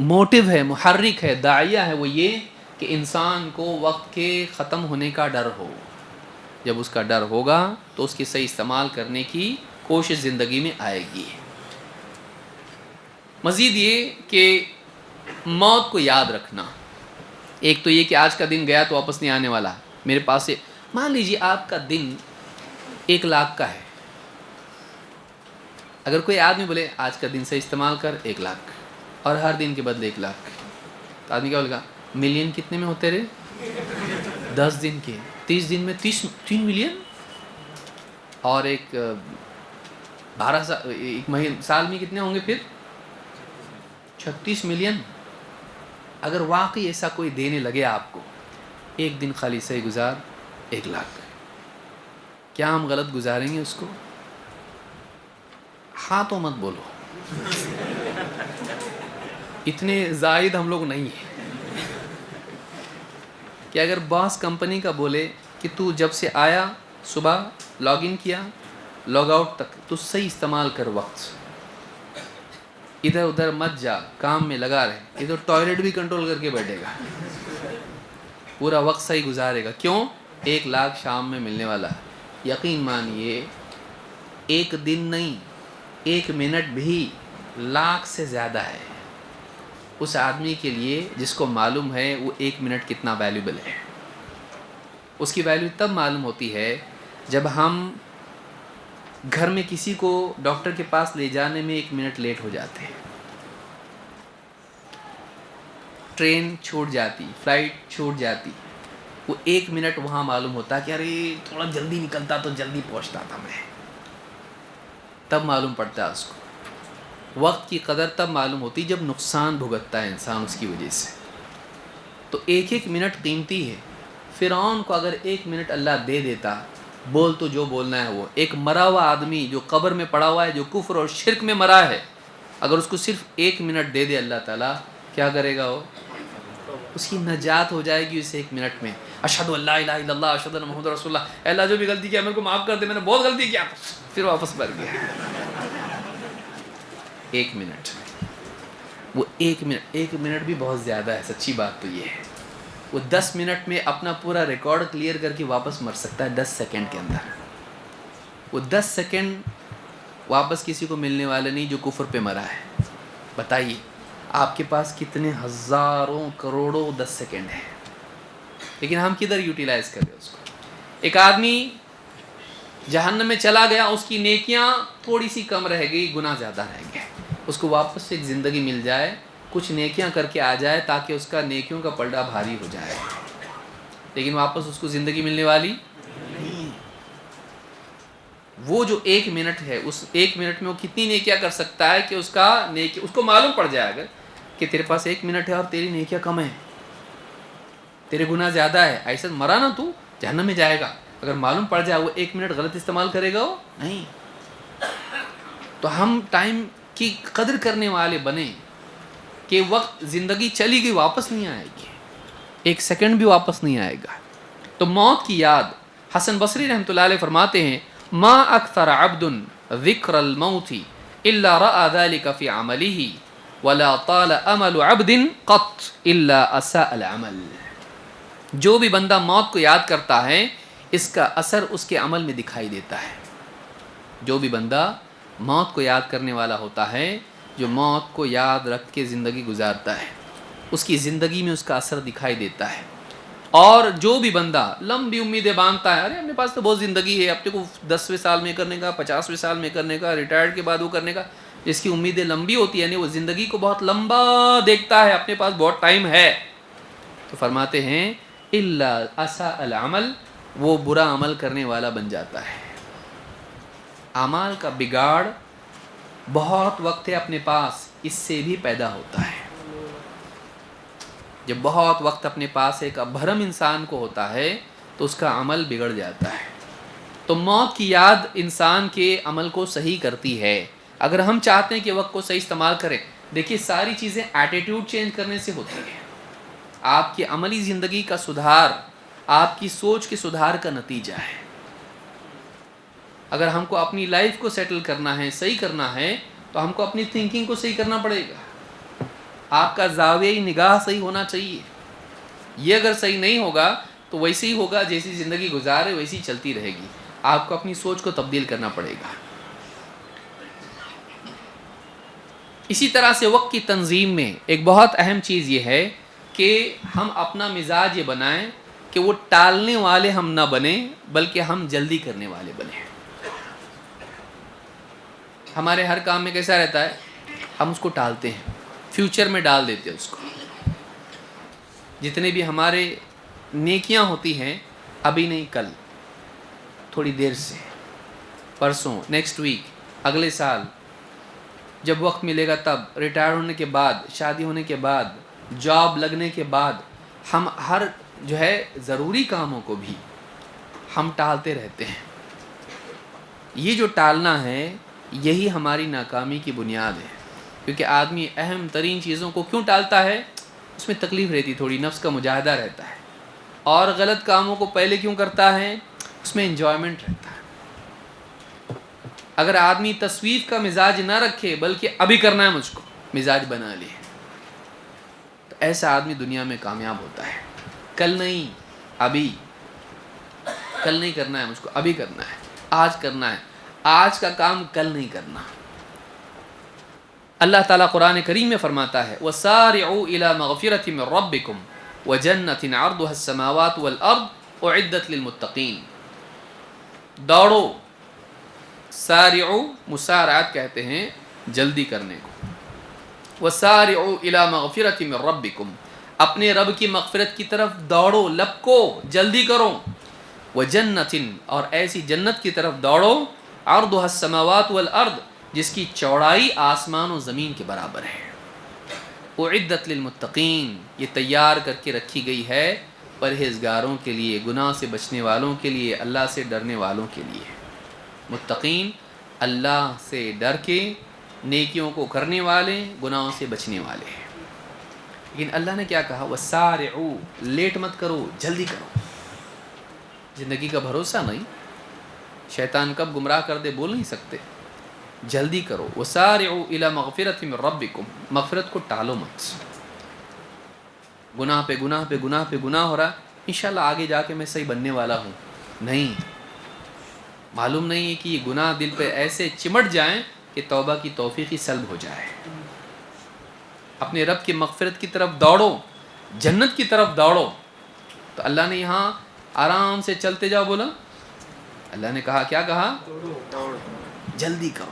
موٹیو ہے، محرک ہے، داعیہ ہے، وہ یہ کہ انسان کو وقت کے ختم ہونے کا ڈر ہو. جب اس کا ڈر ہوگا تو اس کے صحیح استعمال کرنے کی کوشش زندگی میں آئے گی. مزید یہ کہ موت کو یاد رکھنا. ایک تو یہ کہ آج کا دن گیا تو واپس نہیں آنے والا. میرے پاس سے مان لیجیے آپ کا دن 1 لاکھ کا ہے. اگر کوئی آدمی بولے آج کا دن سے استعمال کر 1 لاکھ اور ہر دن کے بدلے 1 لاکھ، تو آدمی کیا بولے گا؟ ملین کتنے میں ہوتے رہے؟ 10 دن کے، 30 دن میں 3 ملین، اور ایک 12 سال میں کتنے ہوں گے پھر؟ 36 ملین. اگر واقعی ایسا کوئی دینے لگے آپ کو، ایک دن خالی صحیح گزار 1 لاکھ، کیا ہم غلط گزاریں گے اس کو؟ ہاں تو مت بولو، اتنے زائد ہم لوگ نہیں ہیں کہ اگر باس کمپنی کا بولے کہ تو جب سے آیا صبح لاگ ان کیا لاگ آؤٹ تک تو صحیح استعمال کر وقت، ادھر ادھر مت جا، کام میں لگا رہے، ادھر ٹوائلٹ بھی کنٹرول کر کے بیٹھے گا، پورا وقت صحیح گزارے گا. کیوں؟ 1 لاکھ شام میں ملنے والا. یقین مانیے 1 دن نہیں، 1 منٹ بھی لاکھ سے زیادہ ہے اس آدمی کے لیے جس کو معلوم ہے وہ 1 منٹ کتنا ویلیوبل ہے. اس کی ویلیو تب معلوم ہوتی ہے جب ہم گھر میں کسی کو ڈاکٹر کے پاس لے جانے میں 1 منٹ لیٹ ہو جاتے ہیں، ٹرین چھوٹ جاتی، فلائٹ چھوٹ جاتی، وہ 1 منٹ وہاں معلوم ہوتا کہ ارے تھوڑا جلدی نکلتا تو جلدی پہنچتا تھا میں. تب معلوم پڑتا ہے اس کو. وقت کی قدر تب معلوم ہوتی جب نقصان بھگتتا ہے انسان اس کی وجہ سے. تو 1 منٹ قیمتی ہے. فرعون کو اگر 1 منٹ اللہ دے دیتا، بول تو جو بولنا ہے وہ، ایک مرا ہوا آدمی جو قبر میں پڑا ہوا ہے، جو کفر اور شرک میں مرا ہے، اگر اس کو صرف 1 منٹ دے دے اللہ تعالیٰ، کیا کرے گا وہ؟ اس کی نجات ہو جائے گی اس 1 منٹ میں. اشہد ان لا الہ الا اللہ اشہد ان محمد رسول اللہ، اے اللہ جو بھی غلطی کیا میرے کو معاف کر دے، میں نے بہت غلطی کیا، پھر واپس بھر گیا. 1 منٹ، وہ 1 منٹ بھی بہت زیادہ ہے. سچی بات تو یہ ہے وہ 10 منٹ میں اپنا پورا ریکارڈ کلیئر کر کے واپس مر سکتا ہے 10 سیکنڈ کے اندر. وہ 10 سیکنڈ واپس کسی کو ملنے والا نہیں جو کفر پہ مرا ہے. بتائیے آپ کے پاس کتنے ہزاروں کروڑوں 10 سیکنڈ ہیں، لیکن ہم کدھر یوٹیلائز کر رہے اس کو. ایک آدمی جہنم میں چلا گیا، اس کی نیکیاں تھوڑی سی کم رہ گئی، گناہ زیادہ رہ گئے. اس کو واپس سے ایک زندگی مل جائے، کچھ نیکیاں کر کے آ جائے تاکہ اس کا نیکیوں کا پلڑا بھاری ہو جائے، لیکن واپس اس کو زندگی ملنے والی نہیں. وہ جو 1 منٹ ہے، اس 1 منٹ میں وہ کتنی نیکیاں کر سکتا ہے کہ اس کو معلوم پڑ جائے اگر کہ تیرے پاس 1 منٹ ہے اور تیری نیکیاں کم ہیں، تیرے گناہ زیادہ ہے، ایسا مرا نا تو جہنم میں جائے گا. اگر معلوم پڑ جائے وہ 1 منٹ غلط استعمال کرے گا وہ نہیں. تو ہم ٹائم کی قدر کرنے والے بنیں کہ وقت زندگی چلی گئی واپس نہیں آئے گی، 1 سیکنڈ بھی واپس نہیں آئے گا. تو موت کی یاد، حسن بصری رحمۃ اللہ علیہ فرماتے ہیں ما اکثر عبد ذکر الموت الا رأى ذلك في عمله ولا طال امل عبد قط الا اساء العمل. جو بھی بندہ موت کو یاد کرتا ہے اس کا اثر اس کے عمل میں دکھائی دیتا ہے. جو بھی بندہ موت کو یاد کرنے والا ہوتا ہے، جو موت کو یاد رکھ کے زندگی گزارتا ہے، اس کی زندگی میں اس کا اثر دکھائی دیتا ہے. اور جو بھی بندہ لمبی امیدیں باندھتا ہے، ارے اپنے پاس تو بہت زندگی ہے، اپنے کو 10ویں سال میں کرنے کا، 50ویں سال میں کرنے کا، ریٹائرڈ کے بعد وہ کرنے کا، جس کی امیدیں لمبی ہوتی ہیں، یعنی وہ زندگی کو بہت لمبا دیکھتا ہے، اپنے پاس بہت ٹائم ہے، تو فرماتے ہیں الا اساء العمل، وہ برا عمل کرنے والا بن جاتا ہے. اعمال کا بگاڑ بہت وقت ہے اپنے پاس، اس سے بھی پیدا ہوتا ہے. جب بہت وقت اپنے پاس ایک بھرم انسان کو ہوتا ہے تو اس کا عمل بگڑ جاتا ہے. تو موت کی یاد انسان کے عمل کو صحیح کرتی ہے. اگر ہم چاہتے ہیں کہ وقت کو صحیح استعمال کریں، دیکھیے ساری چیزیں ایٹیٹیوڈ چینج کرنے سے ہوتی ہیں. آپ کی عملی زندگی کا سدھار آپ کی سوچ کے سدھار کا نتیجہ ہے. اگر ہم کو اپنی لائف کو سیٹل کرنا ہے، صحیح کرنا ہے، تو ہم کو اپنی تھنکنگ کو صحیح کرنا پڑے گا. آپ کا زاویہ نگاہ صحیح ہونا چاہیے. یہ اگر صحیح نہیں ہوگا تو ویسے ہی ہوگا، جیسی زندگی گزارے ویسی چلتی رہے گی. آپ کو اپنی سوچ کو تبدیل کرنا پڑے گا. اسی طرح سے وقت کی تنظیم میں ایک بہت اہم چیز یہ ہے کہ ہم اپنا مزاج یہ بنائیں کہ وہ ٹالنے والے ہم نہ بنیں، بلکہ ہم جلدی کرنے والے بنیں. ہمارے ہر کام میں کیسا رہتا ہے، ہم اس کو ٹالتے ہیں، فیوچر میں ڈال دیتے ہیں اس کو. جتنے بھی ہمارے نیکیاں ہوتی ہیں، ابھی نہیں کل، تھوڑی دیر سے، پرسوں، نیکسٹ ویک، اگلے سال، جب وقت ملے گا تب، ریٹائر ہونے کے بعد، شادی ہونے کے بعد، جاب لگنے کے بعد، ہم ہر جو ہے ضروری کاموں کو بھی ہم ٹالتے رہتے ہیں. یہ جو ٹالنا ہے یہی ہماری ناکامی کی بنیاد ہے. کیونکہ آدمی اہم ترین چیزوں کو کیوں ٹالتا ہے، اس میں تکلیف رہتی، تھوڑی نفس کا مجاہدہ رہتا ہے. اور غلط کاموں کو پہلے کیوں کرتا ہے، اس میں انجوائمنٹ رہتا ہے. اگر آدمی تصویف کا مزاج نہ رکھے بلکہ ابھی کرنا ہے مجھ کو مزاج بنا لے، تو ایسا آدمی دنیا میں کامیاب ہوتا ہے. کل نہیں، ابھی. کل نہیں کرنا ہے مجھ کو، ابھی کرنا ہے، آج کرنا ہے. آج کا کام کل نہیں کرنا. اللہ تعالیٰ قرآن کریم میں فرماتا ہے وَسَارِعُوا إِلَى مَغْفِرَةٍ مِّن رَبِّكُمْ وَجَنَّةٍ عَرْضُهَا السَّمَاوَاتُ وَالْأَرْضُ أُعِدَّتْ لِلْمُتَّقِينَ. دوڑو، سارعو، مسارعت کہتے ہیں جلدی کرنے کو. وَسَارِعُوا إِلَى مَغْفِرَةٍ مِّن رَبِّكُمْ، اپنے رب کی مغفرت کی طرف دوڑو، لپکو، جلدی کرو. وَجَنَّةٍ، اور ایسی جنت کی طرف دوڑو، عَرْضُهَا السَّمَاوَاتُ وَالْأَرْضُ، جس کی چوڑائی آسمان و زمین کے برابر ہے. اعدت للمتقین، یہ تیار کر کے رکھی گئی ہے پرہیزگاروں کے لیے، گناہ سے بچنے والوں کے لیے، اللہ سے ڈرنے والوں کے لیے. متقین اللہ سے ڈر کے نیکیوں کو کرنے والے، گناہوں سے بچنے والے ہیں. لیکن اللہ نے کیا کہا، وَسَارِعُوا، لیٹ مت کرو، جلدی کرو. زندگی کا بھروسہ نہیں، شیطان کب گمراہ کر دے بول نہیں سکتے. جلدی کرو. وَسَارِعُوا إِلَى مَغْفِرَةٍ مِّن رَبِّكُمْ، مغفرت کو ٹالو مت. گناہ پہ گناہ پہ گناہ پہ گناہ ہو رہا، انشاءاللہ آگے جا کے میں صحیح بننے والا ہوں. نہیں، معلوم نہیں ہے کہ یہ گناہ دل پہ ایسے چمٹ جائیں کہ توبہ کی توفیق ہی سلب ہو جائے. اپنے رب کی مغفرت کی طرف دوڑو، جنت کی طرف دوڑو. تو اللہ نے یہاں آرام سے چلتے جاؤ بولا، اللہ نے کہا، کیا کہا، جلدی کرو.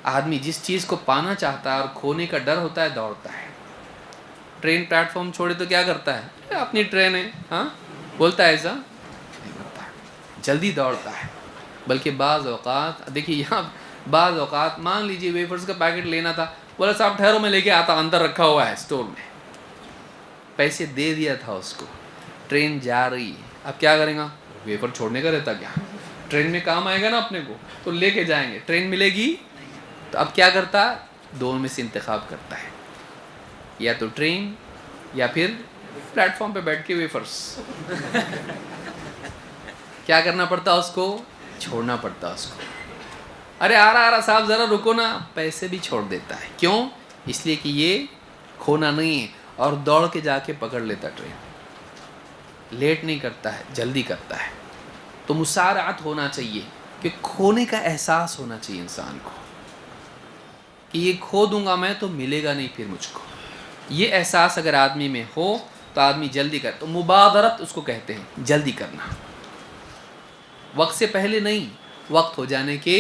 آدمی جس چیز کو پانا چاہتا ہے اور کھونے کا ڈر ہوتا ہے دوڑتا ہے. ٹرین پلیٹ فارم چھوڑے تو کیا کرتا ہے، اپنی ٹرین ہے، ہاں بولتا ہے ایسا نہیں کرتا ہے، جلدی دوڑتا ہے. بلکہ بعض اوقات دیکھیے یہاں، بعض اوقات مان لیجیے ویفرز کا پیکٹ لینا تھا، بولا صاحب ٹھہرو میں لے کے آتا، اندر رکھا ہوا ہے اسٹور میں. پیسے دے دیا تھا اس کو، ٹرین جا رہی ہے، اب کیا کریں گا، ویفر چھوڑنے کا رہتا کیا، ٹرین میں کام آئے گا نا اپنے کو تو لے کے جائیں گے، ٹرین ملے گی. تو اب کیا کرتا، دونوں میں سے انتخاب کرتا ہے، یا تو ٹرین یا پھر پلیٹ فارم پہ بیٹھ کے ویفرز. کیا کرنا پڑتا اس کو، چھوڑنا پڑتا اس کو. ارے آ رہا صاحب ذرا رکو نا، پیسے بھی چھوڑ دیتا ہے. کیوں؟ اس لیے کہ یہ کھونا نہیں ہے، اور دوڑ کے جا کے پکڑ لیتا ٹرین. لیٹ نہیں کرتا ہے، جلدی کرتا ہے. تو مسارعت ہونا چاہیے کہ کھونے کا احساس ہونا چاہیے انسان کو، کہ یہ کھو دوں گا میں تو ملے گا نہیں پھر مجھ کو. یہ احساس اگر آدمی میں ہو تو آدمی جلدی کرتا. تو مبادرت اس کو کہتے ہیں، جلدی کرنا. وقت سے پہلے نہیں، وقت ہو جانے کے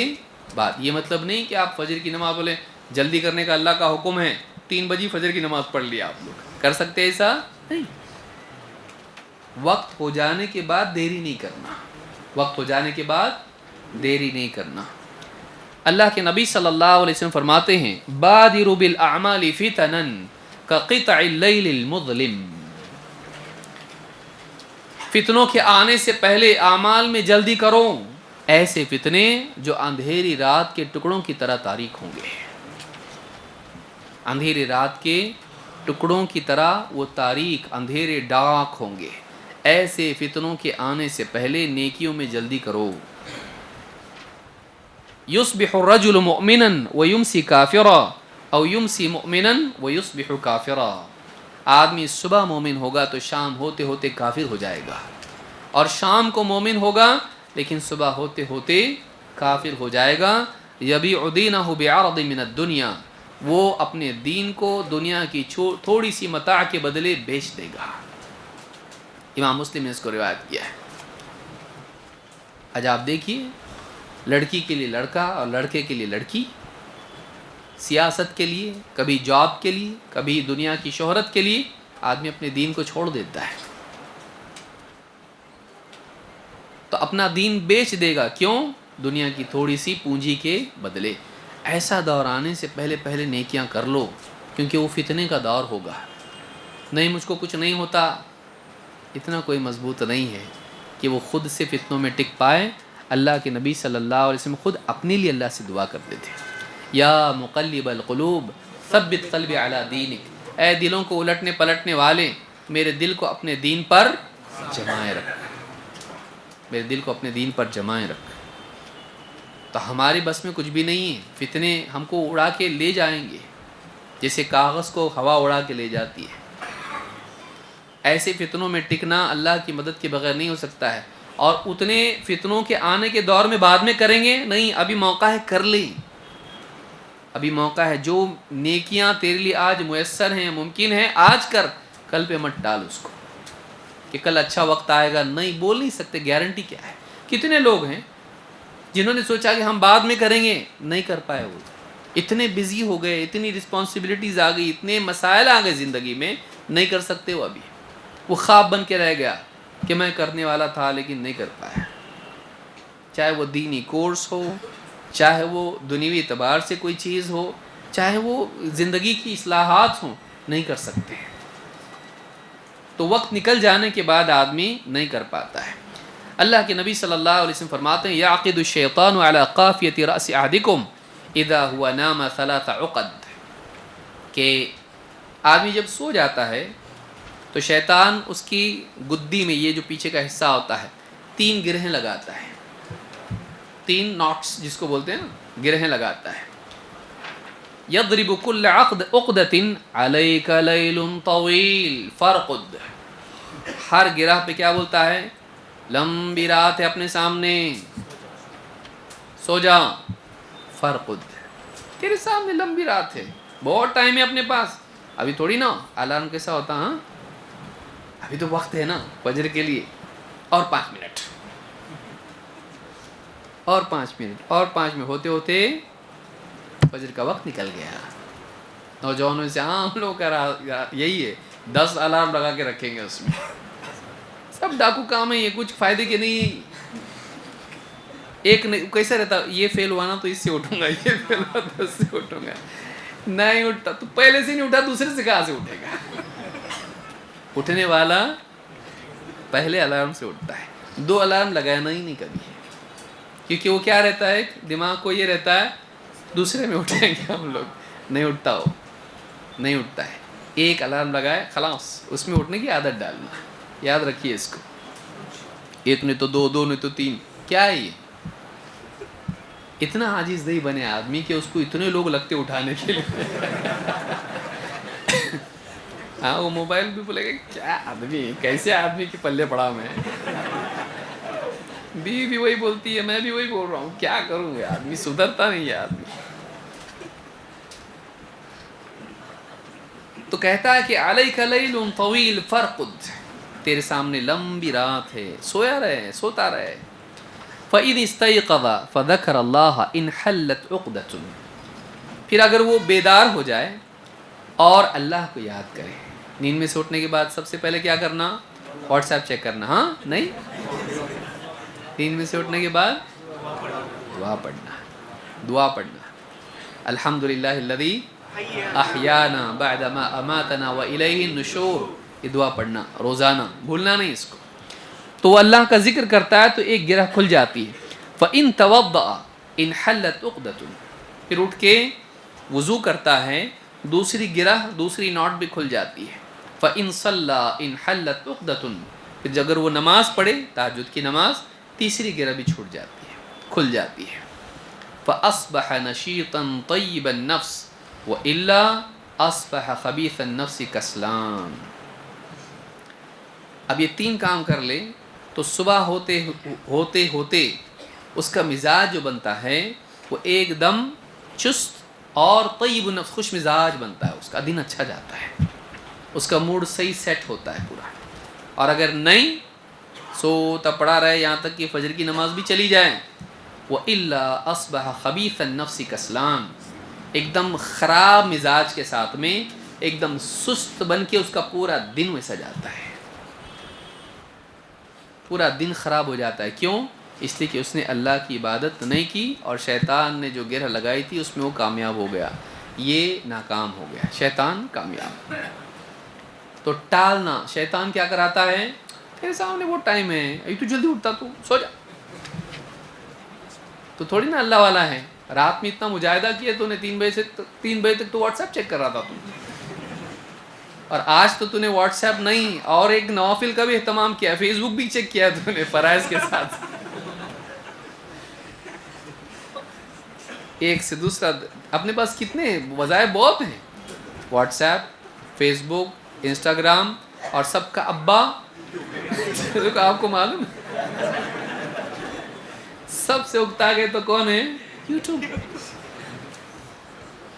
بعد. یہ مطلب نہیں کہ آپ فجر کی نماز بولیں جلدی کرنے کا اللہ کا حکم ہے، 3 بجے فجر کی نماز پڑھ لیا. آپ لوگ کر سکتے ایسا نہیں. وقت ہو جانے کے بعد دیری نہیں کرنا، وقت ہو جانے کے بعد دیری نہیں کرنا. اللہ کے نبی صلی اللہ علیہ وسلم فرماتے ہیں بادروا بالاعمال فتنا كقطع اللیل المظلم. فتنوں کے آنے سے پہلے اعمال میں جلدی کرو، ایسے فتنے جو اندھیری رات کے ٹکڑوں کی طرح تاریک ہوں گے. اندھیری رات کے ٹکڑوں کی طرح وہ تاریک اندھیرے ڈاک ہوں گے. ایسے فتنوں کے آنے سے پہلے نیکیوں میں جلدی کرو. یصبح الرجل مؤمنا ویمسی کافرا او یمسی مؤمنا ویصبح کافرا. آدمی صبح مومن ہوگا تو شام ہوتے ہوتے کافر ہو جائے گا، اور شام کو مومن ہوگا لیکن صبح ہوتے ہوتے کافر ہو جائے گا. یبیع دینہ بعرض من الدنیا. وہ اپنے دین کو دنیا کی تھوڑی سی متاع کے بدلے بیچ دے گا. امام مسلم نے اس کو روایت کیا ہے. آج آپ دیکھیے، لڑکی کے لیے لڑکا اور لڑکے کے لیے لڑکی، سیاست کے لیے، کبھی جاب کے لیے، کبھی دنیا کی شہرت کے لیے آدمی اپنے دین کو چھوڑ دیتا ہے. تو اپنا دین بیچ دے گا. کیوں؟ دنیا کی تھوڑی سی پونجی کے بدلے. ایسا دور آنے سے پہلے نیکیاں کر لو، کیونکہ وہ فتنے کا دور ہوگا. نہیں مجھ کو کچھ نہیں ہوتا، اتنا کوئی مضبوط نہیں ہے کہ وہ خود سے فتنوں میں ٹک پائے. اللہ کے نبی صلی اللہ علیہ وسلم خود اپنے لیے اللہ سے دعا کرتے تھے، یا مقلب القلوب ثبت قلبی علی دینک. اے دلوں کو الٹنے پلٹنے والے، میرے دل کو اپنے دین پر جمائے رکھ، میرے دل کو اپنے دین پر جمائے رکھ. تو ہمارے بس میں کچھ بھی نہیں ہے. فتنے ہم کو اڑا کے لے جائیں گے جیسے کاغذ کو ہوا اڑا کے لے جاتی ہے. ایسے فتنوں میں ٹکنا اللہ کی مدد کے بغیر نہیں ہو سکتا ہے. اور اتنے فتنوں کے آنے کے دور میں بعد میں کریں گے نہیں، ابھی موقع ہے، کر لیں. ابھی موقع ہے. جو نیکیاں تیرے لیے آج میسر ہیں، ممکن ہیں، آج کر، کل پہ مت ڈال اس کو کہ کل اچھا وقت آئے گا. نہیں، بول نہیں سکتے، گارنٹی کیا ہے. کتنے لوگ ہیں جنہوں نے سوچا کہ ہم بعد میں کریں گے، نہیں کر پائے. وہ اتنے بزی ہو گئے، اتنی رسپانسبلٹیز آ گئی، اتنے مسائل آ گئے زندگی میں، نہیں کر سکتے. وہ ابھی وہ خواب بن کے رہ گیا کہ میں کرنے والا تھا لیکن نہیں کر پایا. چاہے وہ دینی کورس ہو، چاہے وہ دنیوی اعتبار سے کوئی چیز ہو، چاہے وہ زندگی کی اصلاحات ہوں، نہیں کر سکتے. تو وقت نکل جانے کے بعد آدمی نہیں کر پاتا ہے. اللہ کے نبی صلی اللہ علیہ وسلم فرماتے ہیں یعقد الشیطان علی قافیۃ رأس احدکم اذا هو نام 3 عقد. کہ آدمی جب سو جاتا ہے تو شیطان اس کی گدی میں، یہ جو پیچھے کا حصہ ہوتا ہے، 3 گرہیں لگاتا ہے. 3 ناٹس جس کو بولتے ہیں نا، گرہیں لگاتا ہے. یضرب کل عقدۃ علیک لیل طویل فارقد. ہر گرہ پہ کیا بولتا ہے؟ لمبی رات ہے اپنے سامنے، سو جا. فرقد، تیرے سامنے لمبی رات ہے، بہت ٹائم ہے اپنے پاس. ابھی تھوڑی نا الارم کیسا ہوتا، ہاں ابھی تو وقت ہے نا فجر کے لیے، اور 5 منٹ اور 5 منٹ اور 5 منٹ ہوتے ہوتے فجر کا وقت نکل گیا. نوجوانوں سے ہاں ہم لوگ کا یہی ہے، 10 الارم لگا کے رکھیں گے، اس میں سب ڈاکو کام ہے، یہ کچھ فائدے کے نہیں. ایک کیسا رہتا، یہ فیل ہوا نا تو اس سے اٹھوں گا، یہ فیل ہوا تو اس سے اٹھوں گا. نہیں اٹھتا تو پہلے سے نہیں اٹھا، دوسرے سے کہاں سے اٹھے گا. اٹھنے والا پہلے الارم سے اٹھتا ہے. 2 الارم لگانا ہی نہیں کبھی، کیونکہ وہ کیا رہتا ہے، دماغ کو یہ رہتا ہے دوسرے میں اٹھیں گے ہم لوگ. نہیں اٹھتا، ہو نہیں اٹھتا ہے. 1 الارم لگائے خلاص، اس میں اٹھنے کی عادت ڈالنا. یاد رکھیے اس کو. 1 نے تو 2، 2 نے تو 3، کیا ہے یہ؟ اتنا عاجز نہیں بنے آدمی کہ اس کو اتنے لوگ لگتے اٹھانے کے لیے. ہاں وہ موبائل بھی بولے گا کیا آدمی, کیسے آدمی کے پلے پڑا میں. بیوی بھی وہی بولتی ہے, میں بھی وہی بول رہا ہوں, کیا کروں گا, آدمی سدھرتا نہیں ہے آدمی. تو کہتا ہے کہ علیک لیل طویل فرقد, تیرے سامنے لمبی رات ہے, سویا رہے, سوتا رہے. فَإِذِ اسْتَيْقَظَ فَذَكَرَ اللَّهَ إِنْ حَلَّتْ عُقْدَةٌ, پھر اگر وہ بیدار ہو جائے اور اللہ کو یاد کرے. نیند میں سے اٹھنے کے بعد سب سے پہلے کیا کرنا؟ واٹس ایپ چیک کرنا. ہاں نہیں, نیند میں سے اٹھنے کے بعد دعا پڑھنا, دعا پڑھنا. الحمدللہ الذی احیانا بعدما اماتنا والیہ النشور, یہ دعا پڑھنا روزانہ, بھولنا نہیں اس کو. تو وہ اللہ کا ذکر کرتا ہے تو ایک گرہ کھل جاتی ہے. فَإِن تَوَضَّأَ إِنْ حَلَّتْ عُقْدَةٌ, پھر اٹھ کے وضو کرتا ہے, دوسری گرہ, دوسری ناٹ بھی کھل جاتی ہے. فَإِن صَلَّى إِنْ حَلَّتْ عُقْدَةٌ, پھر اگر وہ نماز پڑھے تہجد کی نماز, تیسری گرہ بھی چھوٹ جاتی ہے, کھل جاتی ہے. فَأَصْبَحَ نَشِيطًا طَيِّبَ النَّفْسِ وَإِلَّا أَصْبَحَ خَبِيثَ النَّفْسِ كَسْلَانٌ. اب یہ تین کام کر لے تو صبح ہوتے ہوتے اس کا مزاج جو بنتا ہے وہ ایک دم چست اور طیب النفس, خوش مزاج بنتا ہے, اس کا دن اچھا جاتا ہے, اس کا موڈ صحیح سیٹ ہوتا ہے پورا. اور اگر نہیں سوتا پڑا رہے یہاں تک کہ فجر کی نماز بھی چلی جائے, وَإِلَّا أَصْبَحَ خَبِيثَ النَّفْسِ كَسْلَانٌ, ایک دم خراب مزاج کے ساتھ میں ایک دم سست بن کے اس کا پورا دن ویسا جاتا ہے, پورا دن خراب ہو جاتا ہے. کیوں؟ اس لیے کہ اس نے اللہ کی عبادت نہیں کی اور شیطان نے جو گرہ لگائی تھی اس میں وہ کامیاب ہو گیا, یہ ناکام ہو گیا, شیطان کامیاب. تو ٹالنا, شیطان کیا کراتا ہے, تیرے سامنے وہ ٹائم ہے, ابھی تو جلدی اٹھتا, تو سو جا. تو تھوڑی نا اللہ والا ہے, رات میں اتنا مجاہدہ کیا تو نے 3 بجے تک تو واٹس ایپ چیک کر رہا تھا تو, اور آج تو نے واٹس ایپ نہیں اور ایک نوافل کا بھی اہتمام کیا, فیس بک بھی چیک کیا تو نے فرائض کے ساتھ. ایک سے دوسرا اپنے پاس کتنے وظائف بہت ہیں, واٹس ایپ, فیس بک, انسٹاگرام, اور سب کا ابا آپ کو معلوم سب سے اکتا گئے تو کون ہے, یوٹیوب.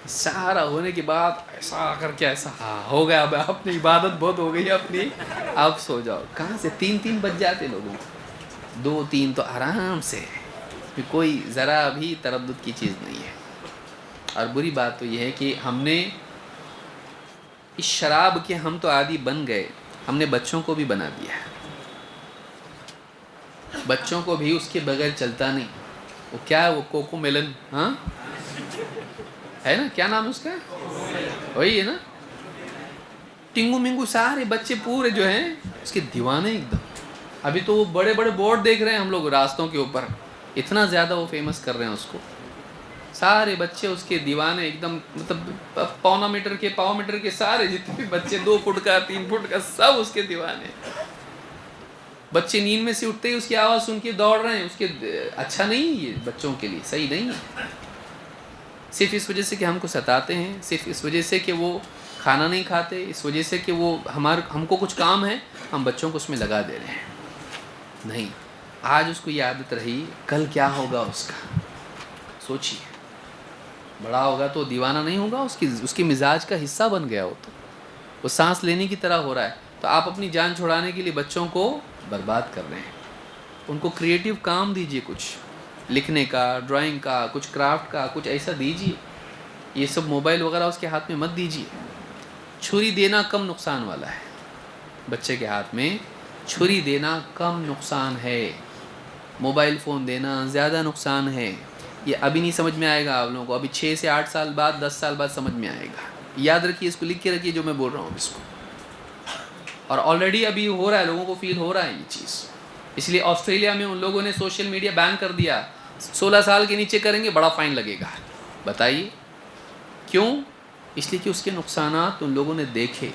سارا ہونے کے بعد ایسا کر کے ایسا ہو گیا, اب اپنی عبادت بہت ہو گئی اپنی, اب سو جاؤ. کہاں سے 3 بج جاتے لوگوں کو, 2-3 تو آرام سے, کوئی ذرا بھی تردد کی چیز نہیں ہے. اور بری بات تو یہ ہے کہ ہم نے اس شراب کے ہم تو عادی بن گئے, ہم نے بچوں کو بھی بنا دیا ہے. بچوں کو بھی اس کے بغیر چلتا نہیں. وہ کیا ہے, وہ کوکو میلن, ہاں ہے نا, کیا نام ہے اس کا, وہی ہے نا, ٹنگو منگو, سارے بچے پورے جو ہیں اس کے دیوانے ایک دم. ابھی تو وہ بڑے بڑے بورڈ دیکھ رہے ہیں ہم لوگ راستوں کے اوپر, اتنا زیادہ وہ فیمس کر رہے ہیں اس کو. سارے بچے اس کے دیوانے ایک دم, مطلب پاؤ میٹر کے سارے جتنے بھی بچے 2 فٹ کا 3 فٹ کا سب اس کے دیوانے. بچے نیند میں سے اٹھتے ہی اس کی آواز سن کے دوڑ رہے ہیں, اس کے اچھا نہیں ہے یہ, بچوں کے لیے صحیح نہیں ہے. صرف اس وجہ سے کہ ہم کو ستاتے ہیں, صرف اس وجہ سے کہ وہ کھانا نہیں کھاتے, اس وجہ سے کہ وہ ہم کو کچھ کام ہے, ہم بچوں کو اس میں لگا دے رہے ہیں. نہیں, آج اس کو یہ عادت رہی, کل کیا ہوگا اس کا سوچیے. بڑا ہوگا تو دیوانہ نہیں ہوگا, اس کی مزاج کا حصہ بن گیا ہو, تو وہ سانس لینے کی طرح ہو رہا ہے. تو آپ اپنی جان چھڑانے کے لیے بچوں کو برباد کر رہے ہیں. ان کو کریٹیو کام دیجیے, کچھ لکھنے کا, ڈرائنگ کا, کچھ کرافٹ کا, کچھ ایسا دیجیے. یہ سب موبائل وغیرہ اس کے ہاتھ میں مت دیجیے. چھری دینا کم نقصان والا ہے, بچے کے ہاتھ میں چھری دینا کم نقصان ہے, موبائل فون دینا زیادہ نقصان ہے. یہ ابھی نہیں سمجھ میں آئے گا آپ لوگوں کو, ابھی 6 سے 8 سال بعد 10 سال بعد سمجھ میں آئے گا. یاد رکھیے, اس کو لکھ کے رکھیے جو میں بول رہا ہوں اس کو. اور آلریڈی ابھی ہو رہا ہے, لوگوں کو فیل ہو رہا ہے یہ چیز. اس لیے آسٹریلیا میں ان لوگوں نے سوشل میڈیا بین کر دیا, 16 سال کے نیچے کریں گے بڑا فائن لگے گا. بتائیے کیوں؟ اس لیے کہ اس کے نقصانات ان لوگوں نے دیکھے.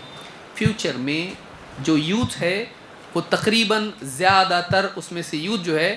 فیوچر میں جو یوتھ ہے وہ تقریباً زیادہ تر اس میں سے یوتھ جو ہے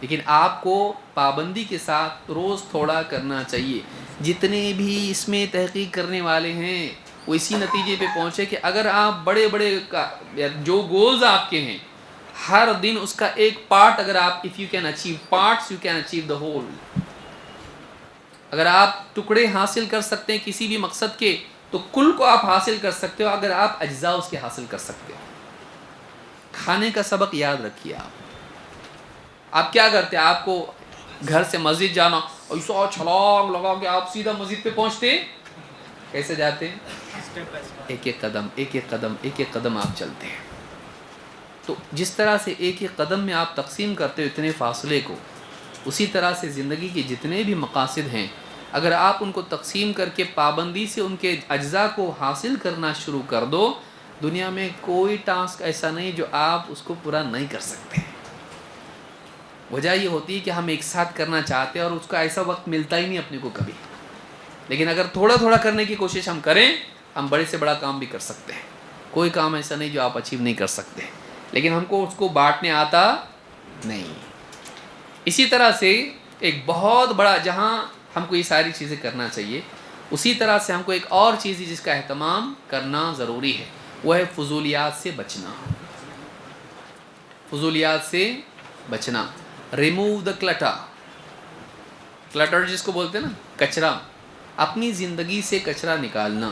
لیکن آپ کو پابندی کے ساتھ روز تھوڑا کرنا چاہیے. جتنے بھی اس میں تحقیق کرنے والے ہیں وہ اسی نتیجے پہ پہنچے کہ اگر آپ بڑے بڑے جو گولز آپ کے ہیں ہر دن اس کا ایک پارٹ اگر آپ if you can achieve parts you can achieve the whole. اگر آپ ٹکڑے حاصل کر سکتے ہیں کسی بھی مقصد کے تو کل کو آپ حاصل کر سکتے ہو اگر آپ اجزاء اس کے حاصل کر سکتے ہو. کھانے کا سبق یاد رکھیے. آپ کیا کرتے ہیں؟ آپ کو گھر سے مسجد جانا ایسا چھلانگ لگا کہ آپ سیدھا مسجد پہ پہنچتے کیسے جاتے ہیں؟ ایک ایک قدم ایک ایک قدم ایک ایک قدم آپ چلتے ہیں. تو جس طرح سے ایک ایک قدم میں آپ تقسیم کرتے ہو اتنے فاصلے کو، اسی طرح سے زندگی کے جتنے بھی مقاصد ہیں اگر آپ ان کو تقسیم کر کے پابندی سے ان کے اجزاء کو حاصل کرنا شروع کر دو، دنیا میں کوئی ٹاسک ایسا نہیں جو آپ اس کو پورا نہیں کر سکتے. وجہ یہ ہوتی ہے کہ ہم ایک ساتھ کرنا چاہتے ہیں اور اس کا ایسا وقت ملتا ہی نہیں اپنے کو کبھی. لیکن اگر تھوڑا تھوڑا کرنے کی کوشش ہم کریں ہم بڑے سے بڑا کام بھی کر سکتے ہیں. کوئی کام ایسا نہیں جو آپ اچیو نہیں کر سکتے، لیکن ہم کو اس کو بانٹنے آتا نہیں. اسی طرح سے ایک بہت بڑا جہاں ہم کو یہ ساری چیزیں کرنا چاہیے، اسی طرح سے ہم کو ایک اور چیز جس کا اہتمام کرنا ضروری ہے، وہ ہے فضولیات سے بچنا. فضولیات سے بچنا. ریموو دا کلٹر جس کو بولتے ہیں نا، کچرا. اپنی زندگی سے کچرا نکالنا،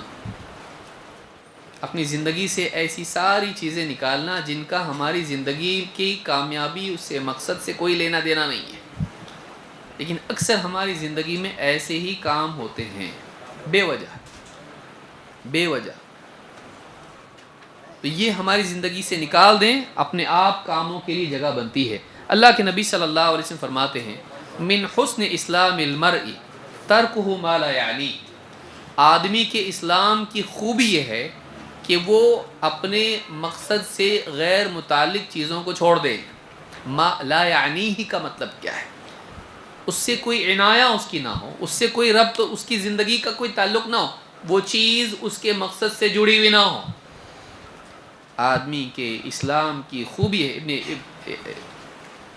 اپنی زندگی سے ایسی ساری چیزیں نکالنا جن کا ہماری زندگی کی کامیابی اس سے مقصد سے کوئی لینا دینا نہیں ہے. لیکن اکثر ہماری زندگی میں ایسے ہی کام ہوتے ہیں بے وجہ. تو یہ ہماری زندگی سے نکال دیں، اپنے آپ کاموں کے لیے جگہ بنتی ہے. اللہ کے نبی صلی اللہ علیہ وسلم فرماتے ہیں من حسن اسلام المرء ترکہ ما لا یعنی. آدمی کے اسلام کی خوبی یہ ہے کہ وہ اپنے مقصد سے غیر متعلق چیزوں کو چھوڑ دے. ما لا یعنی ہی کا مطلب کیا ہے؟ اس سے کوئی عنایہ اس کی نہ ہو، اس سے کوئی ربط، اس کی زندگی کا کوئی تعلق نہ ہو، وہ چیز اس کے مقصد سے جڑی ہوئی نہ ہو. آدمی کے اسلام کی خوبی ہے.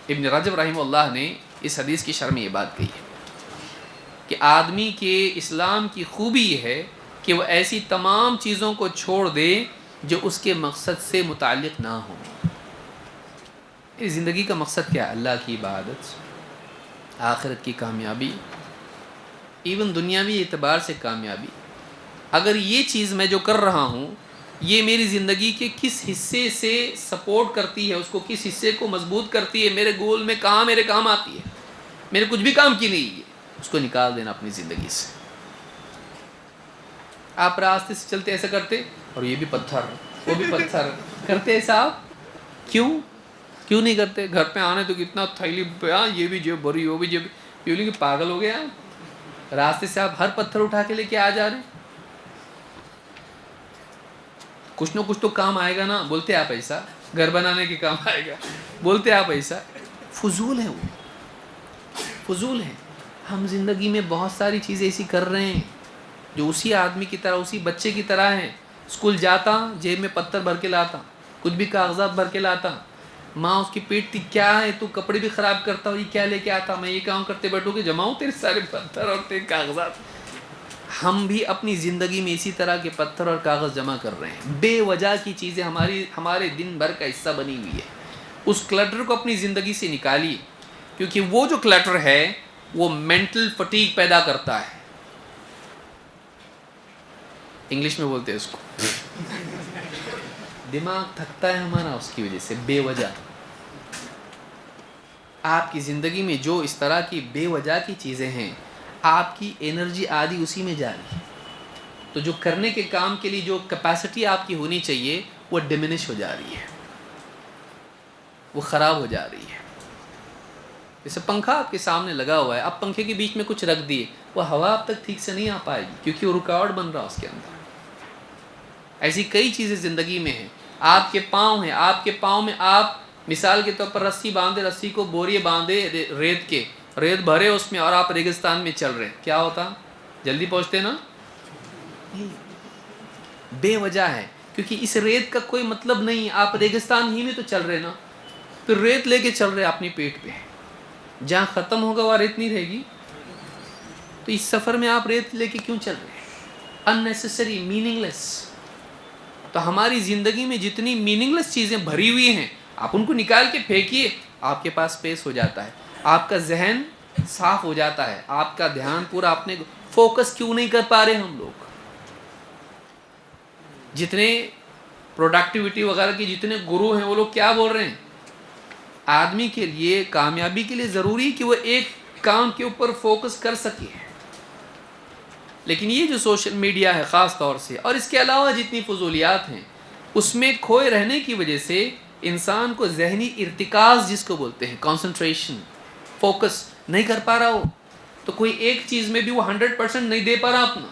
ابن رجب رحمہ اللہ نے اس حدیث کی شرح میں یہ بات کہی ہے کہ آدمی کے اسلام کی خوبی یہ ہے کہ وہ ایسی تمام چیزوں کو چھوڑ دے جو اس کے مقصد سے متعلق نہ ہوں. اس زندگی کا مقصد کیا ہے؟ اللہ کی عبادت، آخرت کی کامیابی، ایون دنیاوی اعتبار سے کامیابی. اگر یہ چیز میں جو کر رہا ہوں یہ میری زندگی کے کس حصے سے سپورٹ کرتی ہے، اس کو کس حصے کو مضبوط کرتی ہے، میرے گول میں کہاں میرے کام آتی ہے، میرے کچھ بھی کام کی نہیں ہے، اس کو نکال دینا اپنی زندگی سے. آپ راستے سے چلتے ایسا کرتے اور یہ بھی پتھر وہ بھی پتھر کرتے ایسا، آپ کیوں نہیں کرتے؟ گھر پہ آنے تو کتنا تھیلی پہ یہ بھی جیب بھری وہ بھی جیب، یہ کہ پاگل ہو گیا. راستے سے آپ ہر پتھر اٹھا کے لے کے آ جا رہے ہیں. کچھ نہ کچھ تو کام آئے گا نا. بولتے آپ ایسا گھر بنانے کے کام آئے گا، بولتے آپ ایسا. فضول ہے، وہ فضول ہے. ہم زندگی میں بہت ساری چیزیں ایسی کر رہے ہیں جو اسی آدمی کی طرح، اسی بچے کی طرح ہیں. اسکول جاتا جیب میں پتھر بھر کے لاتا، کچھ بھی کاغذات بھر کے لاتا. ماں اس کی پیٹتی، کیا ہے تو کپڑے بھی خراب کرتا اور یہ کیا لے کے آتا؟ میں یہ کام کرتے بیٹھوں کہ جماؤں تیرے سارے پتھر اور تیرے کاغذات. ہم بھی اپنی زندگی میں اسی طرح کے پتھر اور کاغذ جمع کر رہے ہیں. بے وجہ کی چیزیں ہمارے دن بھر کا حصہ بنی ہوئی ہے. اس کلٹر کو اپنی زندگی سے نکالیے، کیونکہ وہ جو کلٹر ہے وہ مینٹل فٹیگ پیدا کرتا ہے. انگلش میں بولتے ہیں اس کو دماغ تھکتا ہے ہمارا اس کی وجہ سے بے وجہ. آپ کی زندگی میں جو اس طرح کی بے وجہ کی چیزیں ہیں آپ کی انرجی آدھی اسی میں جا رہی ہے. تو جو کرنے کے کام کے لیے جو کیپیسٹی آپ کی ہونی چاہیے وہ ڈیمینش ہو جا رہی ہے، وہ خراب ہو جا رہی ہے. جیسے پنکھا آپ کے سامنے لگا ہوا ہے، اب پنکھے کے بیچ میں کچھ رکھ دیے، وہ ہوا اب تک ٹھیک سے نہیں آ پائے گی کیونکہ وہ رکاوٹ بن رہا اس کے اندر. ایسی کئی چیزیں زندگی میں ہیں. آپ کے پاؤں ہیں، آپ کے پاؤں میں آپ مثال کے طور پر رسی باندھے، رسی کو بوریے باندھے ریت بھرے اس میں اور آپ ریگستان میں چل رہے، کیا ہوتا؟ جلدی پہنچتے نا؟ بے وجہ ہے، کیونکہ اس ریت کا کوئی مطلب نہیں. آپ ریگستان ہی میں تو چل رہے نا، پھر ریت لے کے چل رہے اپنی پیٹ پہ. جہاں ختم ہوگا وہاں ریت نہیں رہے گی. تو اس سفر میں آپ ریت لے کے کیوں چل رہے ہیں؟ unnecessary, meaningless. تو ہماری زندگی میں جتنی میننگ لیس چیزیں بھری ہوئی ہیں آپ ان کو نکال کے پھینکیے, آپ کے پاس اسپیس ہو جاتا ہے, آپ کا ذہن صاف ہو جاتا ہے, آپ کا دھیان پورا اپنے فوکس کیوں نہیں کر پا رہے ہم لوگ؟ جتنے پروڈکٹیوٹی وغیرہ کے جتنے گرو ہیں وہ لوگ کیا بول رہے ہیں؟ آدمی کے لیے کامیابی کے لیے ضروری کہ وہ ایک کام کے اوپر فوکس کر سکے. لیکن یہ جو سوشل میڈیا ہے خاص طور سے, اور اس کے علاوہ جتنی فضولیات ہیں, اس میں کھوئے رہنے کی وجہ سے انسان کو ذہنی ارتکاز جس کو بولتے ہیں, کنسنٹریشن, فوکس نہیں کر پا رہا ہو, تو کوئی ایک چیز میں بھی وہ 100% نہیں دے پا رہا اپنا.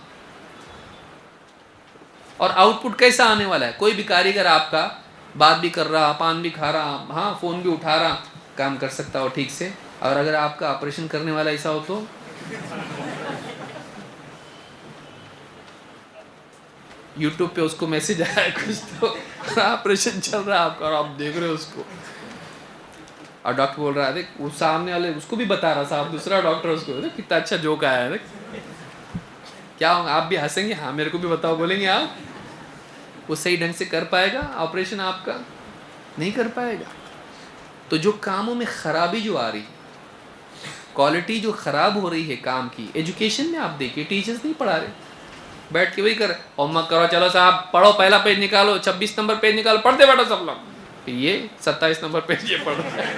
اور آؤٹ پٹ کیسا آنے والا ہے؟ کوئی بھی کاریگر آپ کا بات بھی کر رہا, پان بھی کھا رہا, ہاں فون بھی اٹھا رہا, کام کر سکتا ہو ٹھیک سے. اور اگر آپ کا آپریشن کرنے والا ایسا ہو تو یوٹیوب پہ اس کو میسج آیا ہے کچھ, تو آپریشن چل رہا ہے آپ کا اور آپ دیکھ رہے ہو اس کو, اور ڈاکٹر بول رہا ہے دیکھ وہ سامنے والے اس کو بھی بتا رہا صاحب, دوسرا ڈاکٹر اس کو, دیکھ کتنا اچھا جوک آیا ہے, دیکھ کیا ہوگا, آپ بھی ہنسیں گے, ہاں میرے کو بھی بتاؤ بولیں گے آپ. وہ صحیح ڈھنگ سے کر پائے گا آپریشن؟ آپ کا نہیں کر پائے گا. تو جو کاموں میں خرابی جو آ رہی, کوالٹی جو خراب ہو رہی ہے کام کی, ایجوکیشن میں آپ دیکھیے ٹیچرز نہیں پڑھا رہے, بیٹھ کے وہی کر ہوم ورک کرو, چلو صاحب پڑھو, پہلا پیج نکالو, 26 نمبر پیج نکالو, پڑھتے بیٹھو سب لوگ, پھر یہ 27 نمبر پیج یہ پڑھ رہے ہیں.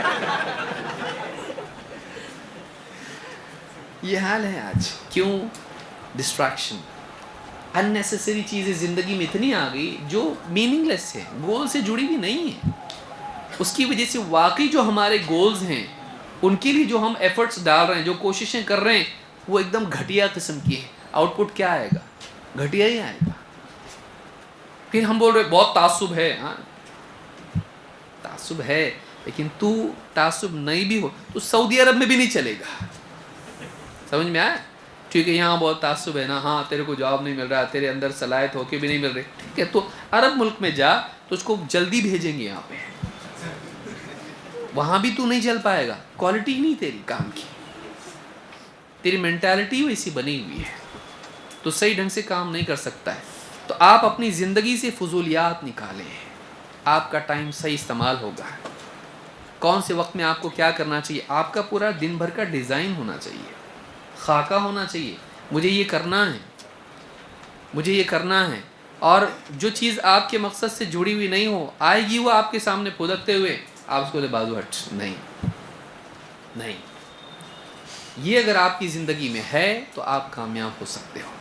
یہ حال ہے آج. کیوں؟ ڈسٹریکشن, اننیسیسری چیزیں زندگی میں اتنی آ گئی جو میننگ لیس ہے, گول سے جڑی ہوئی نہیں ہے. اس کی وجہ سے واقعی جو ہمارے گولز ہیں ان کے لیے جو ہم ایفرٹس ڈال رہے ہیں, جو کوششیں کر رہے ہیں, وہ ایک دم گھٹیا قسم کی ہے. آؤٹ پٹ کیا آئے گا؟ گھٹیا ہی آئے گا. پھر ہم بول رہے بہت تعصب ہے. ہاں تعصب ہے, لیکن تو تعصب نہیں بھی ہو تو سعودی عرب میں بھی نہیں چلے گا. سمجھ میں آیا؟ ٹھیک ہے یہاں بہت تعصب ہے نا, ہاں تیرے کو جواب نہیں مل رہا, تیرے اندر صلاحیت ہو کے بھی نہیں مل رہی, ٹھیک ہے تو عرب ملک میں جا, تو اس کو جلدی بھیجیں گے یہاں پہ, وہاں بھی تو نہیں چل پائے گا, کوالٹی نہیں تیری کام کی, تیری مینٹالٹی ویسی بنی ہوئی ہے, تو صحیح ڈھنگ سے کام نہیں کر سکتا ہے. تو آپ اپنی زندگی سے فضولیات نکالیں, آپ کا ٹائم صحیح استعمال ہوگا. کون سے وقت میں آپ کو کیا کرنا چاہیے, آپ کا پورا دن بھر کا ڈیزائن ہونا چاہیے, خاکہ ہونا چاہیے, مجھے یہ کرنا ہے, مجھے یہ کرنا ہے. اور جو چیز آپ کے مقصد سے جڑی ہوئی نہیں ہو, آئے گی وہ آپ کے سامنے پھدکتے ہوئے, آپ اس کو لے بازو ہٹ, نہیں نہیں. یہ اگر آپ کی زندگی میں ہے تو آپ کامیاب ہو سکتے ہو.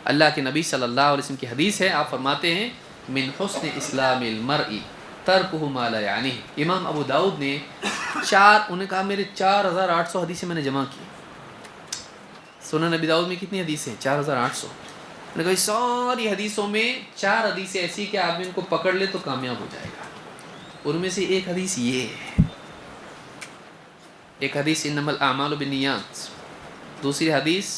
اللہ کے نبی صلی اللہ علیہ وسلم کی حدیث ہے, آپ فرماتے ہیں من حسن اسلام المرء ترکہ ما لا یعنیہ. امام ابو داؤد نے انہیں کہا میرے 4800 حدیثیں میں نے جمع کی. سنن نبی داؤد میں کتنی حدیثیں ہیں؟ 4800. میں نے کہا ساری حدیثوں میں 4 حدیثیں ایسی کہ آدمی ان کو پکڑ لے تو کامیاب ہو جائے گا. ان میں سے ایک حدیث یہ ہے, ایک حدیث انما الاعمال بالنیات, دوسری حدیث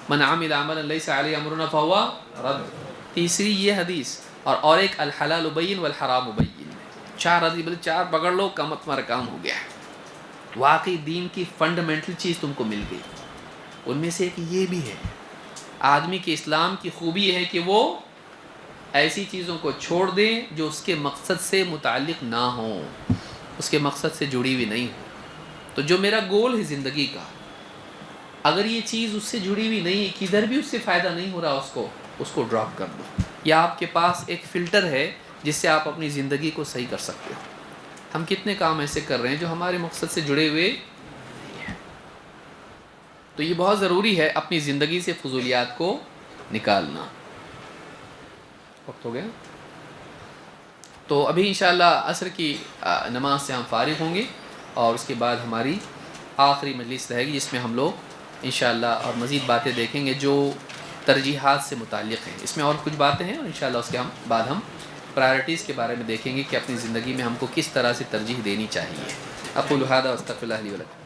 من عمل عملا لیس علیہ امرنا فہو رد, تیسری یہ حدیث, اور ایک الحلال بین والحرام بین. 4 حدیث, بولے 4 پکڑ لو تمہارا کام ہو گیا. واقعی دین کی فنڈامنٹل چیز تم کو مل گئی. ان میں سے ایک یہ بھی ہے. آدمی کے اسلام کی خوبی ہے کہ وہ ایسی چیزوں کو چھوڑ دیں جو اس کے مقصد سے متعلق نہ ہوں, اس کے مقصد سے جڑی ہوئی نہیں ہو. تو جو میرا گول ہے زندگی کا, اگر یہ چیز اس سے جڑی ہوئی نہیں ہے, کدھر بھی اس سے فائدہ نہیں ہو رہا, اس کو ڈراپ کر دو. یا آپ کے پاس ایک فلٹر ہے جس سے آپ اپنی زندگی کو صحیح کر سکتے ہو. ہم کتنے کام ایسے کر رہے ہیں جو ہمارے مقصد سے جڑے ہوئے نہیں ہیں. تو یہ بہت ضروری ہے اپنی زندگی سے فضولیات کو نکالنا. وقت ہو گیا, تو ابھی انشاءاللہ عصر کی نماز سے ہم فارغ ہوں گے, اور اس کے بعد ہماری آخری مجلس رہے گی جس میں ہم لوگ انشاءاللہ اور مزید باتیں دیکھیں گے جو ترجیحات سے متعلق ہیں. اس میں اور کچھ باتیں ہیں, اور انشاءاللہ اس کے بعد ہم پرائرٹیز کے بارے میں دیکھیں گے کہ اپنی زندگی میں ہم کو کس طرح سے ترجیح دینی چاہیے. اقول ھذا واستغفر اللہ لی ولکم.